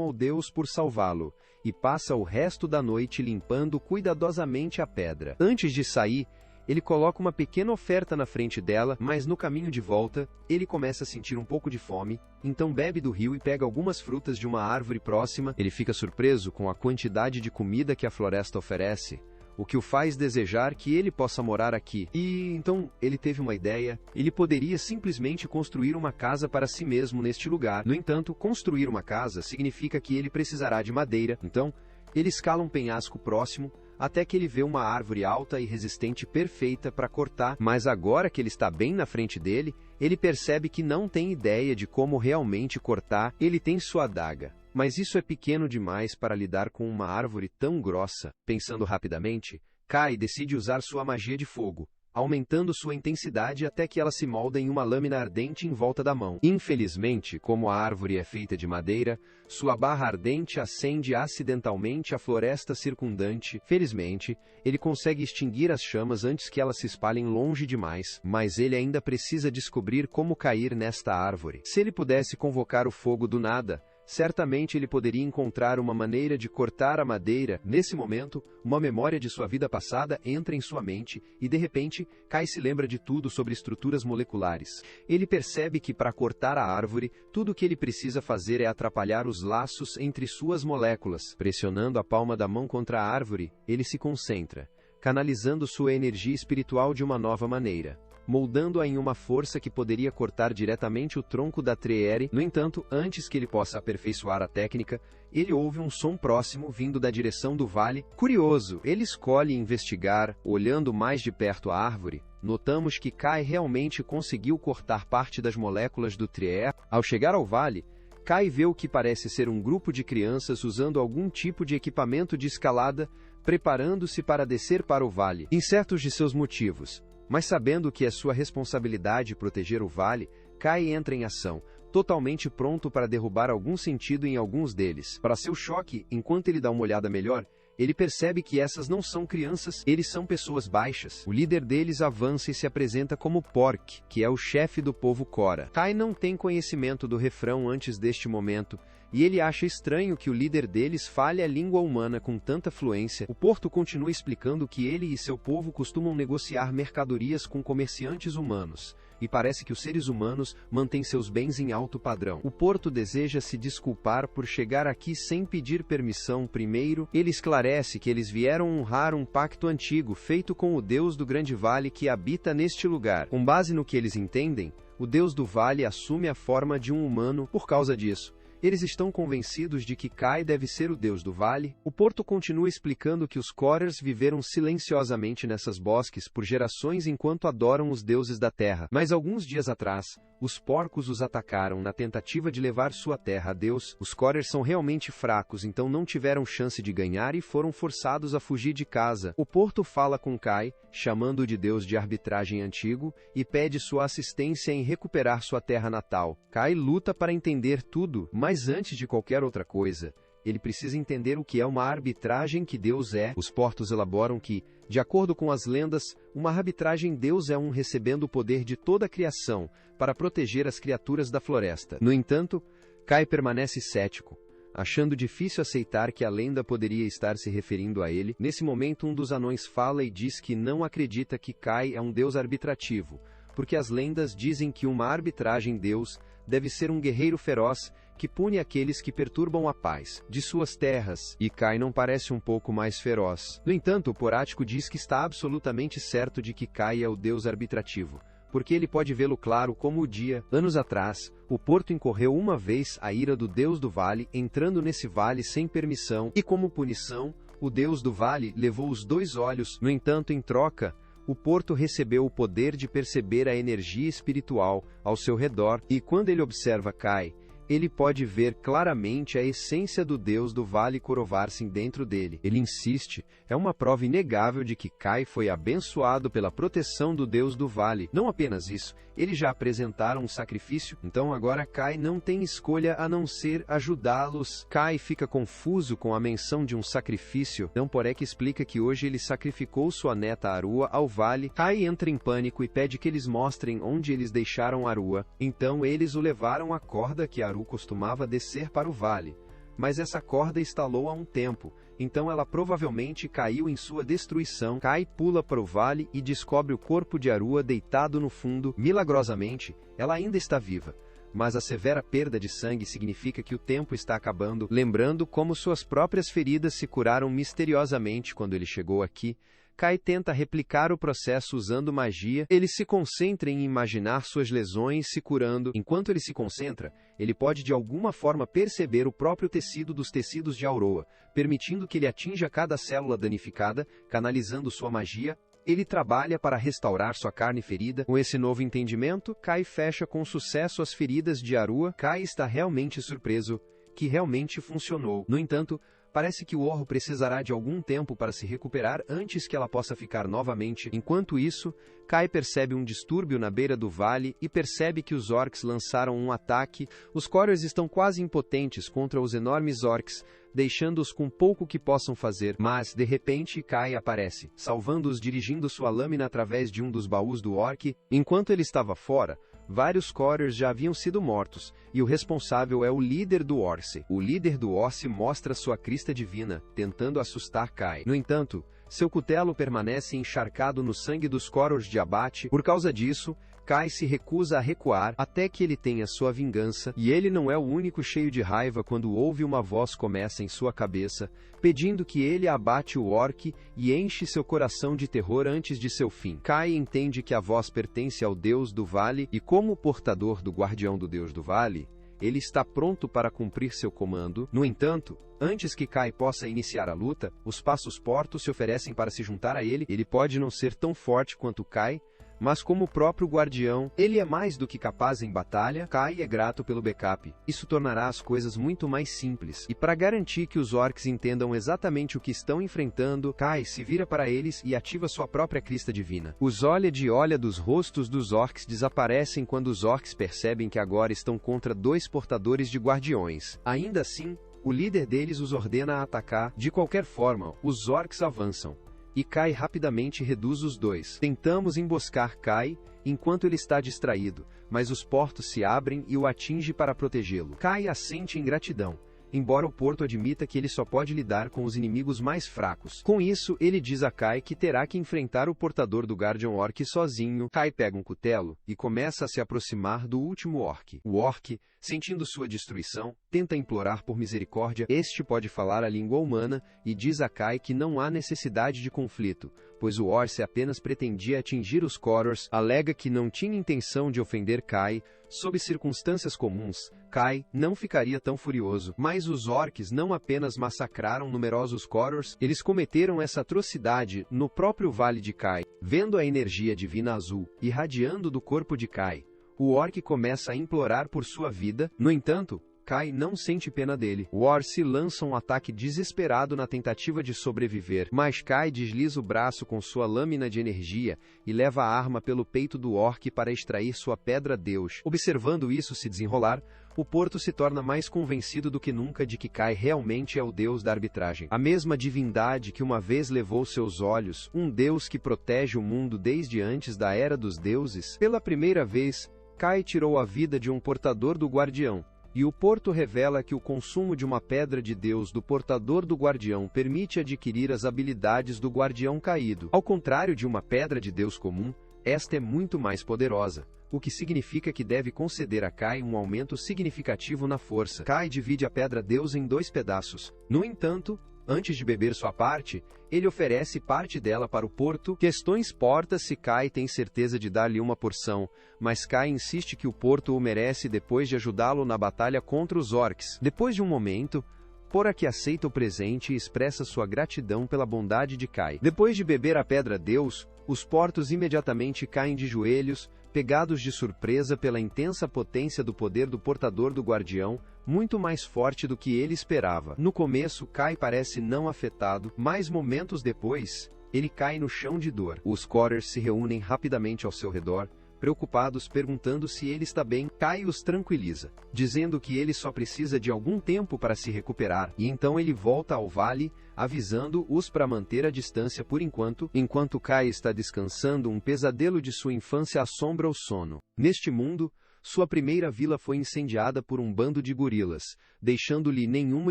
ao deus por salvá-lo, e passa o resto da noite limpando cuidadosamente a pedra. Antes de sair, ele coloca uma pequena oferta na frente dela, mas no caminho de volta, ele começa a sentir um pouco de fome, então bebe do rio e pega algumas frutas de uma árvore próxima. Ele fica surpreso com a quantidade de comida que a floresta oferece, o que o faz desejar que ele possa morar aqui. E então ele teve uma ideia: ele poderia simplesmente construir uma casa para si mesmo neste lugar. No entanto, construir uma casa significa que ele precisará de madeira, então ele escala um penhasco próximo, até que ele vê uma árvore alta e resistente perfeita para cortar, mas agora que ele está bem na frente dele, ele percebe que não tem ideia de como realmente cortar. Ele tem sua adaga, mas isso é pequeno demais para lidar com uma árvore tão grossa. Pensando rapidamente, Kai decide usar sua magia de fogo, aumentando sua intensidade até que ela se molda em uma lâmina ardente em volta da mão. Infelizmente, como a árvore é feita de madeira, sua barra ardente acende acidentalmente a floresta circundante. Felizmente, ele consegue extinguir as chamas antes que elas se espalhem longe demais, mas ele ainda precisa descobrir como cair nesta árvore. Se ele pudesse convocar o fogo do nada, certamente ele poderia encontrar uma maneira de cortar a madeira. Nesse momento, uma memória de sua vida passada entra em sua mente, e de repente, Kai se lembra de tudo sobre estruturas moleculares. Ele percebe que para cortar a árvore, tudo o que ele precisa fazer é atrapalhar os laços entre suas moléculas. Pressionando a palma da mão contra a árvore, ele se concentra, canalizando sua energia espiritual de uma nova maneira, moldando-a em uma força que poderia cortar diretamente o tronco da Treere. No entanto, antes que ele possa aperfeiçoar a técnica, ele ouve um som próximo vindo da direção do vale. Curioso, ele escolhe investigar. Olhando mais de perto a árvore, notamos que Kai realmente conseguiu cortar parte das moléculas do Treere. Ao chegar ao vale, Kai vê o que parece ser um grupo de crianças usando algum tipo de equipamento de escalada, preparando-se para descer para o vale. Incertos de seus motivos, mas sabendo que é sua responsabilidade proteger o vale, Kai entra em ação, totalmente pronto para derrubar algum sentido em alguns deles. Para seu choque, enquanto ele dá uma olhada melhor, ele percebe que essas não são crianças, eles são pessoas baixas. O líder deles avança e se apresenta como Pork, que é o chefe do povo Cora. Kai não tem conhecimento do refrão antes deste momento, e ele acha estranho que o líder deles fale a língua humana com tanta fluência. O Porto continua explicando que ele e seu povo costumam negociar mercadorias com comerciantes humanos, e parece que os seres humanos mantêm seus bens em alto padrão. O Porto deseja se desculpar por chegar aqui sem pedir permissão primeiro. Ele esclarece que eles vieram honrar um pacto antigo feito com o Deus do Grande Vale que habita neste lugar. Com base no que eles entendem, o Deus do Vale assume a forma de um humano. Por causa disso, Eles estão convencidos de que Kai deve ser o deus do vale. O Porto continua explicando que os Corers viveram silenciosamente nessas bosques por gerações enquanto adoram os deuses da terra. Mas alguns dias atrás, os porcos os atacaram na tentativa de levar sua terra a Deus. Os Corers são realmente fracos, então não tiveram chance de ganhar e foram forçados a fugir de casa. O Porto fala com Kai, chamando-o de deus de arbitragem antigo, e pede sua assistência em recuperar sua terra natal. Kai luta para entender tudo, mas antes de qualquer outra coisa, ele precisa entender o que é uma arbitragem que Deus é. Os Portos elaboram que, de acordo com as lendas, uma arbitragem Deus é um recebendo o poder de toda a criação para proteger as criaturas da floresta. No entanto, Kai permanece cético, achando difícil aceitar que a lenda poderia estar se referindo a ele. Nesse momento, um dos anões fala e diz que não acredita que Kai é um deus arbitrativo, porque as lendas dizem que uma arbitragem Deus deve ser um guerreiro feroz que pune aqueles que perturbam a paz de suas terras, e Kai não parece um pouco mais feroz. No entanto, o Porático diz que está absolutamente certo de que Kai é o deus arbitrativo, porque ele pode vê-lo claro como o dia. Anos atrás, o Porto incorreu uma vez a ira do deus do vale, entrando nesse vale sem permissão, e como punição, o deus do vale levou os 2 olhos. No entanto, em troca, o Porto recebeu o poder de perceber a energia espiritual ao seu redor, e quando ele observa Kai, ele pode ver claramente a essência do deus do vale corovar-se dentro dele. Ele insiste, é uma prova inegável de que Kai foi abençoado pela proteção do deus do vale. Não apenas isso, eles já apresentaram um sacrifício, então agora Kai não tem escolha a não ser ajudá-los. Kai fica confuso com a menção de um sacrifício. Não Porek explica que hoje ele sacrificou sua neta Arua ao vale. Kai entra em pânico e pede que eles mostrem onde eles deixaram Arua. Então eles o levaram à corda que Arua costumava descer para o vale, mas essa corda estalou há um tempo, então ela provavelmente caiu em sua destruição. Kai pula para o vale e descobre o corpo de Arua deitado no fundo. Milagrosamente, ela ainda está viva, mas a severa perda de sangue significa que o tempo está acabando. Lembrando como suas próprias feridas se curaram misteriosamente quando ele chegou aqui, Kai tenta replicar o processo usando magia. Ele se concentra em imaginar suas lesões se curando. Enquanto ele se concentra, ele pode de alguma forma perceber o próprio tecido dos tecidos de Aurora, permitindo que ele atinja cada célula danificada, canalizando sua magia. Ele trabalha para restaurar sua carne ferida. Com esse novo entendimento, Kai fecha com sucesso as feridas de Arua. Kai está realmente surpreso que realmente funcionou. No entanto, parece que o Orro precisará de algum tempo para se recuperar antes que ela possa ficar novamente. Enquanto isso, Kai percebe um distúrbio na beira do vale e percebe que os orcs lançaram um ataque. Os Corers estão quase impotentes contra os enormes orcs, deixando-os com pouco que possam fazer. Mas, de repente, Kai aparece, salvando-os dirigindo sua lâmina através de um dos baús do orc. Enquanto ele estava fora, vários Corers já haviam sido mortos, e o responsável é o líder do Orse. O líder do Orse mostra sua crista divina, tentando assustar Kai. No entanto, seu cutelo permanece encharcado no sangue dos Corers de abate. Por causa disso, Kai se recusa a recuar até que ele tenha sua vingança, e ele não é o único cheio de raiva quando ouve uma voz começa em sua cabeça, pedindo que ele abate o orc e enche seu coração de terror antes de seu fim. Kai entende que a voz pertence ao Deus do Vale, e como portador do guardião do Deus do Vale, ele está pronto para cumprir seu comando. No entanto, antes que Kai possa iniciar a luta, os Passos Portos se oferecem para se juntar a ele. Ele pode não ser tão forte quanto Kai, mas como o próprio guardião, ele é mais do que capaz em batalha. Kai é grato pelo backup. Isso tornará as coisas muito mais simples. E para garantir que os orcs entendam exatamente o que estão enfrentando, Kai se vira para eles e ativa sua própria crista divina. Os olha dos rostos dos orcs desaparecem quando os orcs percebem que agora estão contra 2 portadores de guardiões. Ainda assim, o líder deles os ordena a atacar. De qualquer forma, os orcs avançam, e Kai rapidamente reduz os 2. Tentamos emboscar Kai, enquanto ele está distraído, mas os portos se abrem e o atinge para protegê-lo. Kai assente em gratidão, embora o Porto admita que ele só pode lidar com os inimigos mais fracos. Com isso, ele diz a Kai que terá que enfrentar o portador do Guardian Orc sozinho. Kai pega um cutelo e começa a se aproximar do último orc. O orc, sentindo sua destruição, tenta implorar por misericórdia. Este pode falar a língua humana e diz a Kai que não há necessidade de conflito, pois o Orse apenas pretendia atingir os Corers. Alega que não tinha intenção de ofender Kai, Sob circunstâncias comuns, Kai não ficaria tão furioso, mas os orcs não apenas massacraram numerosos Korors, eles cometeram essa atrocidade no próprio Vale de Kai. Vendo a energia divina azul irradiando do corpo de Kai, o orc começa a implorar por sua vida. No entanto, Kai não sente pena dele. O orc lança um ataque desesperado na tentativa de sobreviver, mas Kai desliza o braço com sua lâmina de energia e leva a arma pelo peito do orc para extrair sua pedra Deus. Observando isso se desenrolar, o Porto se torna mais convencido do que nunca de que Kai realmente é o deus da arbitragem. A mesma divindade que uma vez levou seus olhos, um deus que protege o mundo desde antes da Era dos Deuses. Pela primeira vez, Kai tirou a vida de um portador do Guardião. E o Porto revela que o consumo de uma pedra de Deus do portador do Guardião permite adquirir as habilidades do Guardião caído. Ao contrário de uma pedra de Deus comum, esta é muito mais poderosa, o que significa que deve conceder a Kai um aumento significativo na força. Kai divide a pedra Deus em 2 pedaços. No entanto, antes de beber sua parte, ele oferece parte dela para o Porto. Questões porta se Kai tem certeza de dar-lhe uma porção, mas Kai insiste que o Porto o merece depois de ajudá-lo na batalha contra os orcs. Depois de um momento, Porak aceita o presente e expressa sua gratidão pela bondade de Kai. Depois de beber a pedra Deus, os portos imediatamente caem de joelhos, pegados de surpresa pela intensa potência do poder do portador do Guardião, muito mais forte do que ele esperava. No começo, Kai parece não afetado, mas momentos depois, ele cai no chão de dor. Os Korors se reúnem rapidamente ao seu redor, preocupados perguntando se ele está bem. Kai os tranquiliza, dizendo que ele só precisa de algum tempo para se recuperar, e então ele volta ao vale, avisando-os para manter a distância por enquanto. Enquanto Kai está descansando, um pesadelo de sua infância assombra o sono. Neste mundo, sua primeira vila foi incendiada por um bando de gorilas, deixando-lhe nenhuma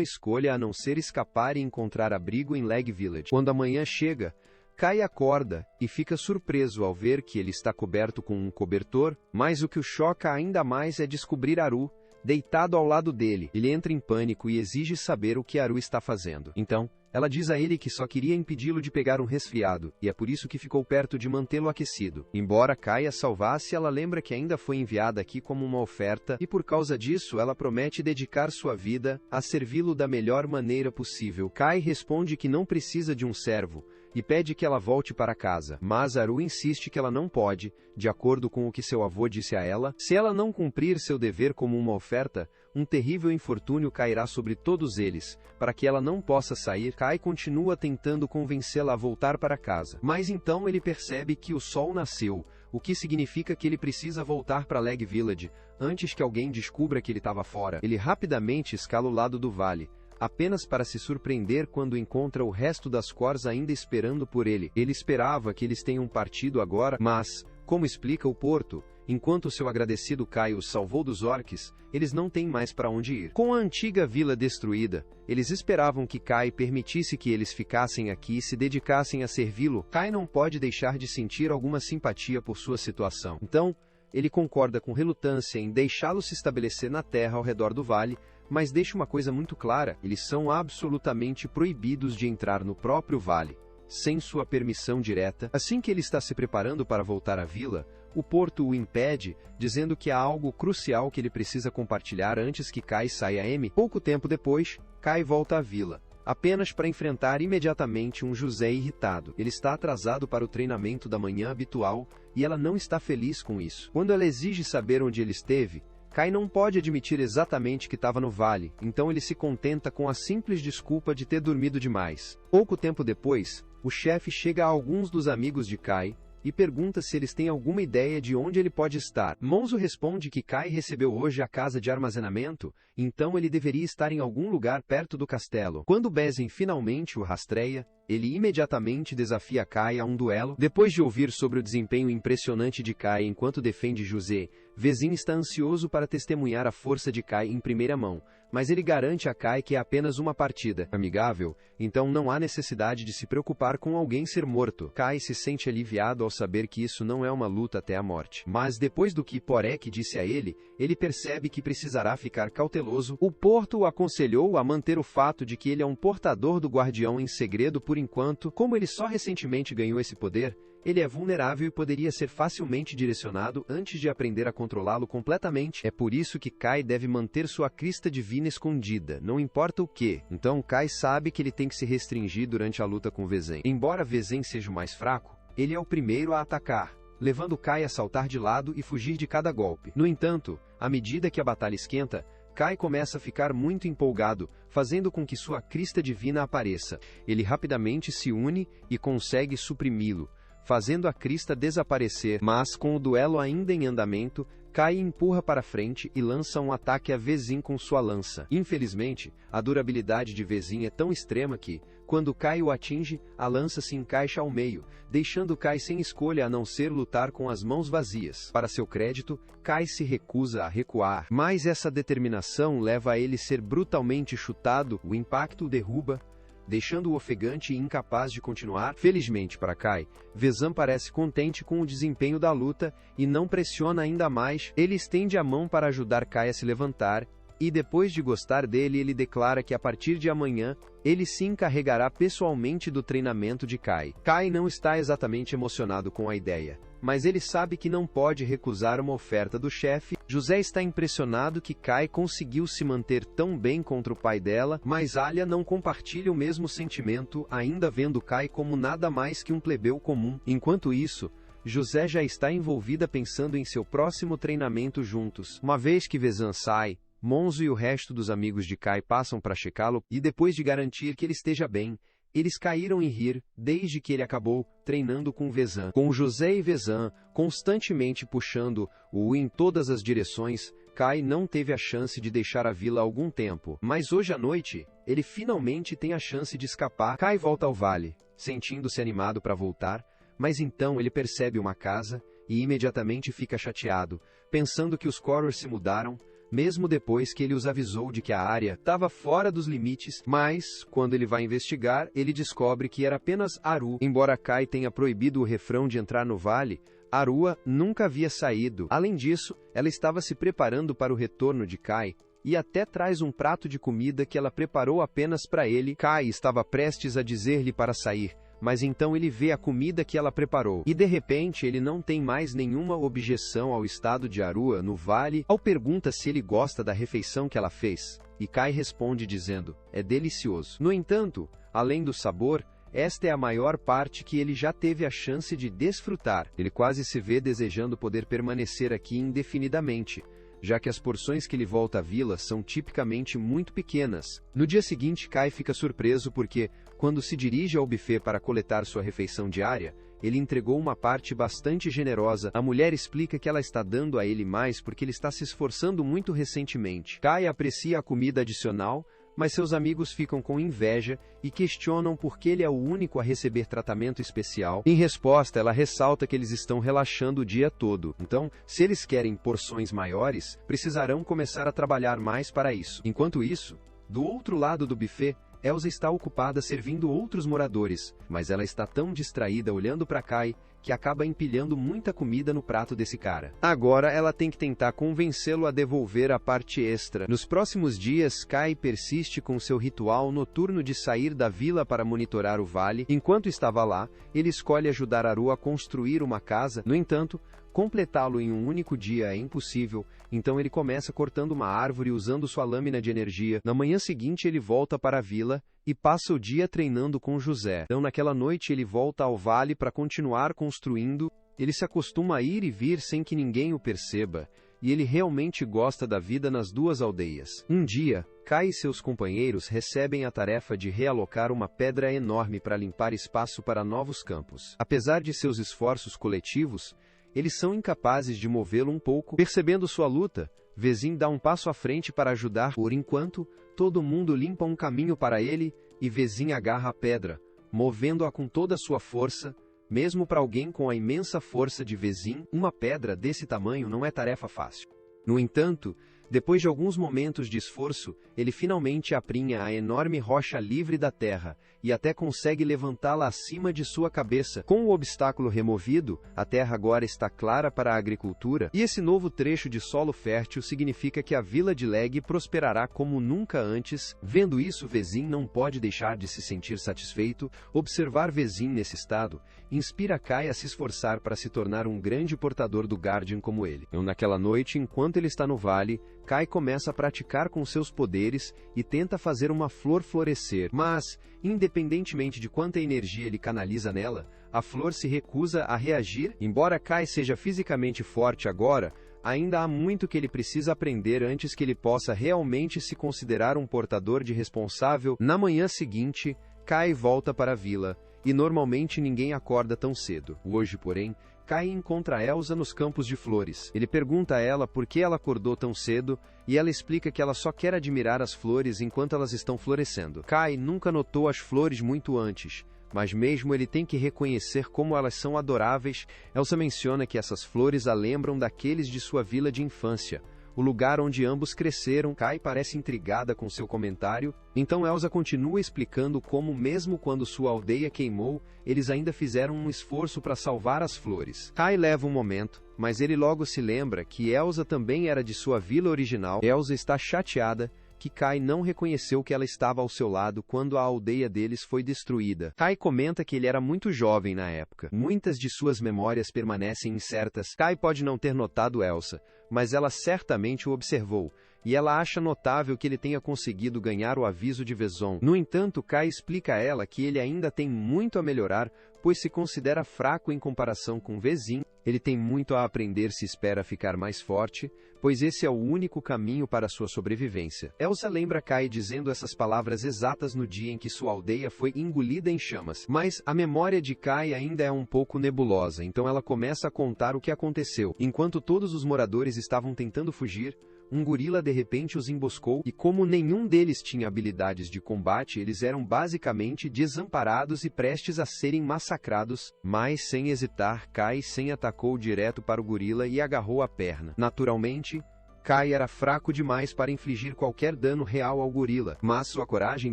escolha a não ser escapar e encontrar abrigo em Leg Village. Quando a manhã chega, Kai acorda e fica surpreso ao ver que ele está coberto com um cobertor, mas o que o choca ainda mais é descobrir Aru, deitado ao lado dele. Ele entra em pânico e exige saber o que Aru está fazendo. Então, ela diz a ele que só queria impedi-lo de pegar um resfriado, e é por isso que ficou perto de mantê-lo aquecido. Embora Kai a salvasse, ela lembra que ainda foi enviada aqui como uma oferta, e por causa disso ela promete dedicar sua vida a servi-lo da melhor maneira possível. Kai responde que não precisa de um servo, e pede que ela volte para casa, mas Aru insiste que ela não pode, de acordo com o que seu avô disse a ela. Se ela não cumprir seu dever como uma oferta, um terrível infortúnio cairá sobre todos eles. Para que ela não possa sair, Kai continua tentando convencê-la a voltar para casa. Mas então ele percebe que o sol nasceu, o que significa que ele precisa voltar para Leg Village, antes que alguém descubra que ele estava fora. Ele rapidamente escala o lado do vale, apenas para se surpreender quando encontra o resto das Kors ainda esperando por ele. Ele esperava que eles tenham partido agora, mas, como explica o Porto, enquanto seu agradecido Kai os salvou dos orcs, eles não têm mais para onde ir. Com a antiga vila destruída, eles esperavam que Kai permitisse que eles ficassem aqui e se dedicassem a servi-lo. Kai não pode deixar de sentir alguma simpatia por sua situação. Então, ele concorda com relutância em deixá-lo se estabelecer na terra ao redor do vale, mas deixa uma coisa muito clara: eles são absolutamente proibidos de entrar no próprio vale, sem sua permissão direta. Assim que ele está se preparando para voltar à vila, o Porto o impede, dizendo que há algo crucial que ele precisa compartilhar antes que Kai saia. Pouco tempo depois, Kai volta à vila, apenas para enfrentar imediatamente um José irritado. Ele está atrasado para o treinamento da manhã habitual, e ela não está feliz com isso. Quando ela exige saber onde ele esteve, Kai não pode admitir exatamente que estava no vale, então ele se contenta com a simples desculpa de ter dormido demais. Pouco tempo depois, o chefe chega a alguns dos amigos de Kai e pergunta se eles têm alguma ideia de onde ele pode estar. Monzo responde que Kai recebeu hoje a casa de armazenamento, então ele deveria estar em algum lugar perto do castelo. Quando Bezin finalmente o rastreia, ele imediatamente desafia Kai a um duelo. Depois de ouvir sobre o desempenho impressionante de Kai enquanto defende José, Vezin está ansioso para testemunhar a força de Kai em primeira mão, mas ele garante a Kai que é apenas uma partida amigável, então não há necessidade de se preocupar com alguém ser morto. Kai se sente aliviado ao saber que isso não é uma luta até a morte. Mas depois do que Porek disse a ele, ele percebe que precisará ficar cauteloso. O Porto o aconselhou a manter o fato de que ele é um portador do Guardião em segredo por enquanto. Como ele só recentemente ganhou esse poder, ele é vulnerável e poderia ser facilmente direcionado antes de aprender a controlá-lo completamente. É por isso que Kai deve manter sua crista divina escondida, não importa o que. Então Kai sabe que ele tem que se restringir durante a luta com Vezem. Embora Vezem seja o mais fraco, ele é o primeiro a atacar, levando Kai a saltar de lado e fugir de cada golpe. No entanto, à medida que a batalha esquenta, Kai começa a ficar muito empolgado, fazendo com que sua crista divina apareça. Ele rapidamente se une e consegue suprimi-lo, fazendo a crista desaparecer, mas com o duelo ainda em andamento, Kai empurra para frente e lança um ataque a Vezin com sua lança. Infelizmente, a durabilidade de Vezin é tão extrema que, quando Kai o atinge, a lança se encaixa ao meio, deixando Kai sem escolha a não ser lutar com as mãos vazias. Para seu crédito, Kai se recusa a recuar, mas essa determinação leva a ele ser brutalmente chutado, o impacto o derruba, deixando-o ofegante e incapaz de continuar. Felizmente para Kai, Vezan parece contente com o desempenho da luta e não pressiona ainda mais. Ele estende a mão para ajudar Kai a se levantar, e depois de gostar dele, ele declara que a partir de amanhã, ele se encarregará pessoalmente do treinamento de Kai. Kai não está exatamente emocionado com a ideia, mas ele sabe que não pode recusar uma oferta do chefe. José está impressionado que Kai conseguiu se manter tão bem contra o pai dela, mas Alia não compartilha o mesmo sentimento, ainda vendo Kai como nada mais que um plebeu comum. Enquanto isso, José já está envolvida pensando em seu próximo treinamento juntos. Uma vez que Vezan sai, Monzo e o resto dos amigos de Kai passam para checá-lo, e depois de garantir que ele esteja bem, eles caíram em rir, desde que ele acabou treinando com Vezan. Com José e Vezan constantemente puxando-o em todas as direções, Kai não teve a chance de deixar a vila há algum tempo. Mas hoje à noite, ele finalmente tem a chance de escapar. Kai volta ao vale, sentindo-se animado para voltar, mas então ele percebe uma casa, e imediatamente fica chateado, pensando que os Koror se mudaram, mesmo depois que ele os avisou de que a área estava fora dos limites. Mas, quando ele vai investigar, ele descobre que era apenas Aru. Embora Kai tenha proibido o refrão de entrar no vale, Arua nunca havia saído. Além disso, ela estava se preparando para o retorno de Kai, e até traz um prato de comida que ela preparou apenas para ele. Kai estava prestes a dizer-lhe para sair, mas então ele vê a comida que ela preparou, e de repente ele não tem mais nenhuma objeção ao estado de Arua no vale. Ao pergunta se ele gosta da refeição que ela fez, e Kai responde dizendo, é delicioso. No entanto, além do sabor, esta é a maior parte que ele já teve a chance de desfrutar. Ele quase se vê desejando poder permanecer aqui indefinidamente, já que as porções que ele volta à vila são tipicamente muito pequenas. No dia seguinte, Kai fica surpreso porque, quando se dirige ao buffet para coletar sua refeição diária, ele entregou uma parte bastante generosa. A mulher explica que ela está dando a ele mais porque ele está se esforçando muito recentemente. Kai aprecia a comida adicional, mas seus amigos ficam com inveja e questionam por que ele é o único a receber tratamento especial. Em resposta, ela ressalta que eles estão relaxando o dia todo. Então, se eles querem porções maiores, precisarão começar a trabalhar mais para isso. Enquanto isso, do outro lado do buffet, Elsa está ocupada servindo outros moradores, mas ela está tão distraída olhando para Kai, que acaba empilhando muita comida no prato desse cara. Agora ela tem que tentar convencê-lo a devolver a parte extra. Nos próximos dias, Kai persiste com seu ritual noturno de sair da vila para monitorar o vale. Enquanto estava lá, ele escolhe ajudar Aru a construir uma casa. No entanto, completá-lo em um único dia é impossível, então ele começa cortando uma árvore usando sua lâmina de energia. Na manhã seguinte ele volta para a vila e passa o dia treinando com José. Então naquela noite ele volta ao vale para continuar construindo. Ele se acostuma a ir e vir sem que ninguém o perceba, e ele realmente gosta da vida nas duas aldeias. Um dia, Kai e seus companheiros recebem a tarefa de realocar uma pedra enorme para limpar espaço para novos campos. Apesar de seus esforços coletivos, eles são incapazes de movê-lo um pouco. Percebendo sua luta, Vezin dá um passo à frente para ajudar. Por enquanto, todo mundo limpa um caminho para ele, e Vezin agarra a pedra, movendo-a com toda a sua força. Mesmo para alguém com a imensa força de Vezin, uma pedra desse tamanho não é tarefa fácil. No entanto, Depois de alguns momentos de esforço, ele finalmente aprinha a enorme rocha livre da terra, e até consegue levantá-la acima de sua cabeça. Com o obstáculo removido, a terra agora está clara para a agricultura, e esse novo trecho de solo fértil significa que a vila de Leg prosperará como nunca antes. Vendo isso, Vezin não pode deixar de se sentir satisfeito. Observar Vezin nesse estado inspira Kai a se esforçar para se tornar um grande portador do Guardian como ele. Naquela noite, enquanto ele está no vale, Kai começa a praticar com seus poderes e tenta fazer uma flor florescer, mas, independentemente de quanta energia ele canaliza nela, a flor se recusa a reagir. Embora Kai seja fisicamente forte agora, ainda há muito que ele precisa aprender antes que ele possa realmente se considerar um portador de responsável. Na manhã seguinte, Kai volta para a vila, e normalmente ninguém acorda tão cedo. Hoje, porém, Kai encontra Elsa nos campos de flores. Ele pergunta a ela por que ela acordou tão cedo, e ela explica que ela só quer admirar as flores enquanto elas estão florescendo. Kai nunca notou as flores muito antes, mas mesmo ele tem que reconhecer como elas são adoráveis. Elsa menciona que essas flores a lembram daqueles de sua vila de infância, o lugar onde ambos cresceram. Kai parece intrigada com seu comentário, então Elsa continua explicando como mesmo quando sua aldeia queimou, eles ainda fizeram um esforço para salvar as flores. Kai leva um momento, mas ele logo se lembra que Elsa também era de sua vila original. Elsa está chateada que Kai não reconheceu que ela estava ao seu lado quando a aldeia deles foi destruída. Kai comenta que ele era muito jovem na época. Muitas de suas memórias permanecem incertas. Kai pode não ter notado Elsa, mas ela certamente o observou, e ela acha notável que ele tenha conseguido ganhar o aviso de Vezon. No entanto, Kai explica a ela que ele ainda tem muito a melhorar, pois se considera fraco em comparação com Vezin. Ele tem muito a aprender se espera ficar mais forte, pois esse é o único caminho para sua sobrevivência. Elsa lembra Kai dizendo essas palavras exatas no dia em que sua aldeia foi engolida em chamas. Mas a memória de Kai ainda é um pouco nebulosa, então ela começa a contar o que aconteceu. Enquanto todos os moradores estavam tentando fugir, um gorila de repente os emboscou, e como nenhum deles tinha habilidades de combate, eles eram basicamente desamparados e prestes a serem massacrados. Mas, sem hesitar, Kai atacou direto para o gorila e agarrou a perna. Naturalmente, Kai era fraco demais para infligir qualquer dano real ao gorila, mas sua coragem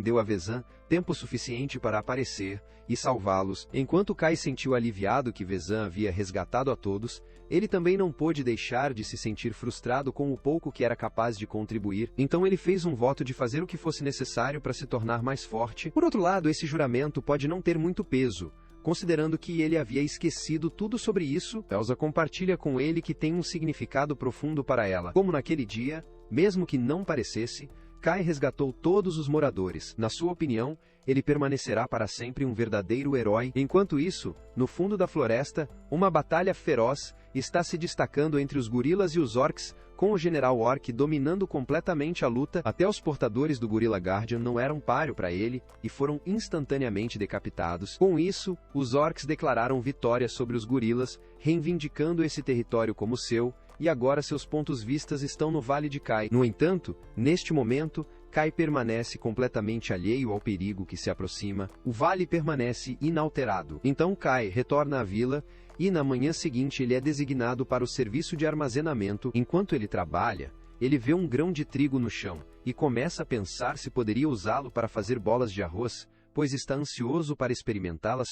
deu a Vezan tempo suficiente para aparecer e salvá-los. Enquanto Kai sentiu aliviado que Vezan havia resgatado a todos, ele também não pôde deixar de se sentir frustrado com o pouco que era capaz de contribuir, então ele fez um voto de fazer o que fosse necessário para se tornar mais forte. Por outro lado, esse juramento pode não ter muito peso, considerando que ele havia esquecido tudo sobre isso. Elsa compartilha com ele que tem um significado profundo para ela. Como naquele dia, mesmo que não parecesse, Kai resgatou todos os moradores. Na sua opinião, ele permanecerá para sempre um verdadeiro herói. Enquanto isso, no fundo da floresta, uma batalha feroz está se destacando entre os gorilas e os orcs, com o general orc dominando completamente a luta. Até os portadores do Gorilla Guardian não eram páreo para ele, e foram instantaneamente decapitados. Com isso, os orcs declararam vitória sobre os gorilas, reivindicando esse território como seu, e agora seus pontos vistas estão no Vale de Kai. No entanto, neste momento, Kai permanece completamente alheio ao perigo que se aproxima. O vale permanece inalterado. Então Kai retorna à vila, e na manhã seguinte ele é designado para o serviço de armazenamento. Enquanto ele trabalha, ele vê um grão de trigo no chão, e começa a pensar se poderia usá-lo para fazer bolas de arroz, pois está ansioso para experimentá-las.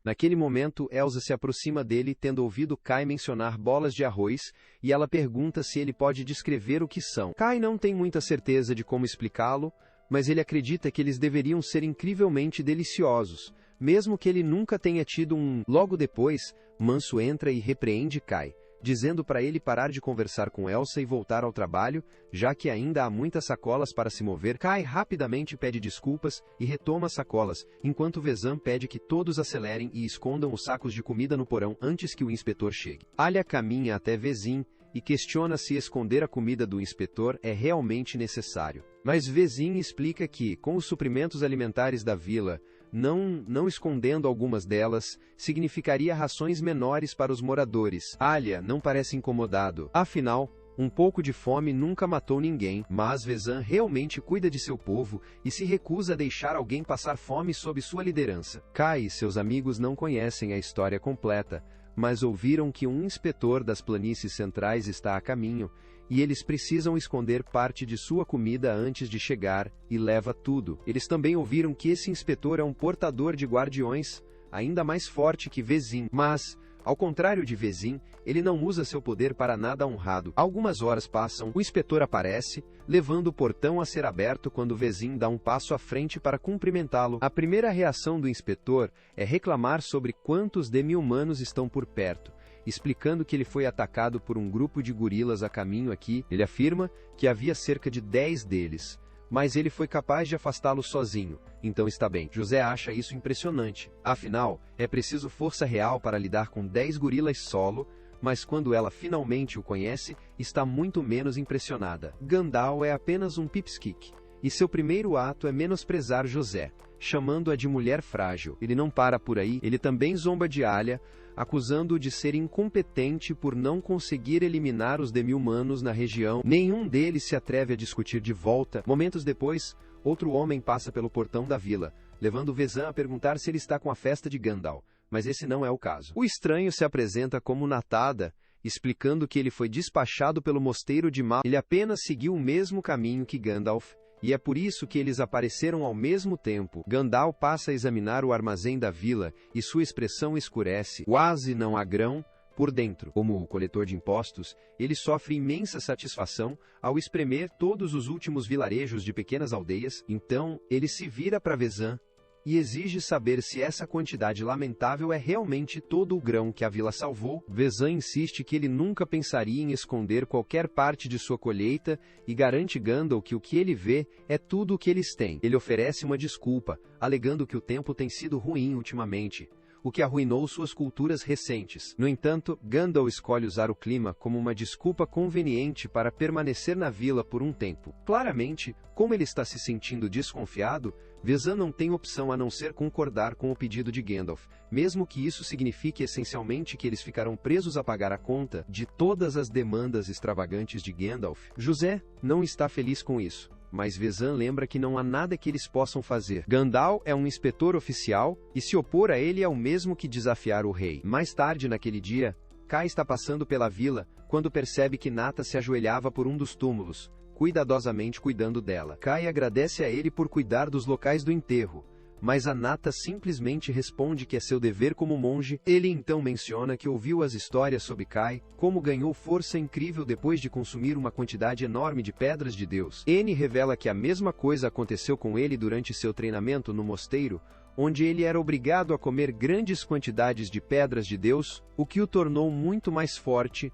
Naquele momento, Elsa se aproxima dele, tendo ouvido Kai mencionar bolas de arroz, e ela pergunta se ele pode descrever o que são. Kai não tem muita certeza de como explicá-lo, mas ele acredita que eles deveriam ser incrivelmente deliciosos, mesmo que ele nunca tenha tido um. Logo depois, Manso entra e repreende Kai, dizendo para ele parar de conversar com Elsa e voltar ao trabalho, já que ainda há muitas sacolas para se mover. Kai rapidamente pede desculpas e retoma as sacolas, enquanto Vezan pede que todos acelerem e escondam os sacos de comida no porão antes que o inspetor chegue. Alia caminha até Vezin e questiona se esconder a comida do inspetor é realmente necessário. Mas Vezin explica que, com os suprimentos alimentares da vila, não escondendo algumas delas, significaria rações menores para os moradores. Alia não parece incomodado. Afinal, um pouco de fome nunca matou ninguém, mas Vezan realmente cuida de seu povo e se recusa a deixar alguém passar fome sob sua liderança. Kai e seus amigos não conhecem a história completa, mas ouviram que um inspetor das planícies centrais está a caminho, e eles precisam esconder parte de sua comida antes de chegar, e leva tudo. Eles também ouviram que esse inspetor é um portador de guardiões, ainda mais forte que Vezin, mas, ao contrário de Vezin, ele não usa seu poder para nada honrado. Algumas horas passam, o inspetor aparece, levando o portão a ser aberto quando Vezin dá um passo à frente para cumprimentá-lo. A primeira reação do inspetor é reclamar sobre quantos demi-humanos estão por perto, explicando que ele foi atacado por um grupo de gorilas a caminho aqui. Ele afirma que havia cerca de 10 deles, mas ele foi capaz de afastá-los sozinho, então está bem. José acha isso impressionante. Afinal, é preciso força real para lidar com 10 gorilas solo, mas quando ela finalmente o conhece, está muito menos impressionada. Gandalf é apenas um pipsqueak, e seu primeiro ato é menosprezar José, chamando-a de mulher frágil. Ele não para por aí, ele também zomba de Alia, acusando-o de ser incompetente por não conseguir eliminar os demi-humanos na região. Nenhum deles se atreve a discutir de volta. Momentos depois, outro homem passa pelo portão da vila, levando Vezan a perguntar se ele está com a festa de Gandalf, mas esse não é o caso. O estranho se apresenta como Natada, explicando que ele foi despachado pelo mosteiro de Mal. Ele apenas seguiu o mesmo caminho que Gandalf, e é por isso que eles apareceram ao mesmo tempo. Gandalf passa a examinar o armazém da vila, e sua expressão escurece. Quase não há grão por dentro. Como o coletor de impostos, ele sofre imensa satisfação ao espremer todos os últimos vilarejos de pequenas aldeias. Então, ele se vira para Vezan e exige saber se essa quantidade lamentável é realmente todo o grão que a vila salvou. Vezan insiste que ele nunca pensaria em esconder qualquer parte de sua colheita e garante Gandalf que o que ele vê é tudo o que eles têm. Ele oferece uma desculpa, alegando que o tempo tem sido ruim ultimamente, o que arruinou suas culturas recentes. No entanto, Gandalf escolhe usar o clima como uma desculpa conveniente para permanecer na vila por um tempo. Claramente, como ele está se sentindo desconfiado, Vezan não tem opção a não ser concordar com o pedido de Gandalf, mesmo que isso signifique essencialmente que eles ficarão presos a pagar a conta de todas as demandas extravagantes de Gandalf. José não está feliz com isso, mas Vezan lembra que não há nada que eles possam fazer. Gandalf é um inspetor oficial, e se opor a ele é o mesmo que desafiar o rei. Mais tarde naquele dia, Kai está passando pela vila, quando percebe que Nata se ajoelhava por um dos túmulos, cuidadosamente cuidando dela. Kai agradece a ele por cuidar dos locais do enterro, mas a Nata simplesmente responde que é seu dever como monge. Ele então menciona que ouviu as histórias sobre Kai, como ganhou força incrível depois de consumir uma quantidade enorme de pedras de Deus. N revela que a mesma coisa aconteceu com ele durante seu treinamento no mosteiro, onde ele era obrigado a comer grandes quantidades de pedras de Deus, o que o tornou muito mais forte.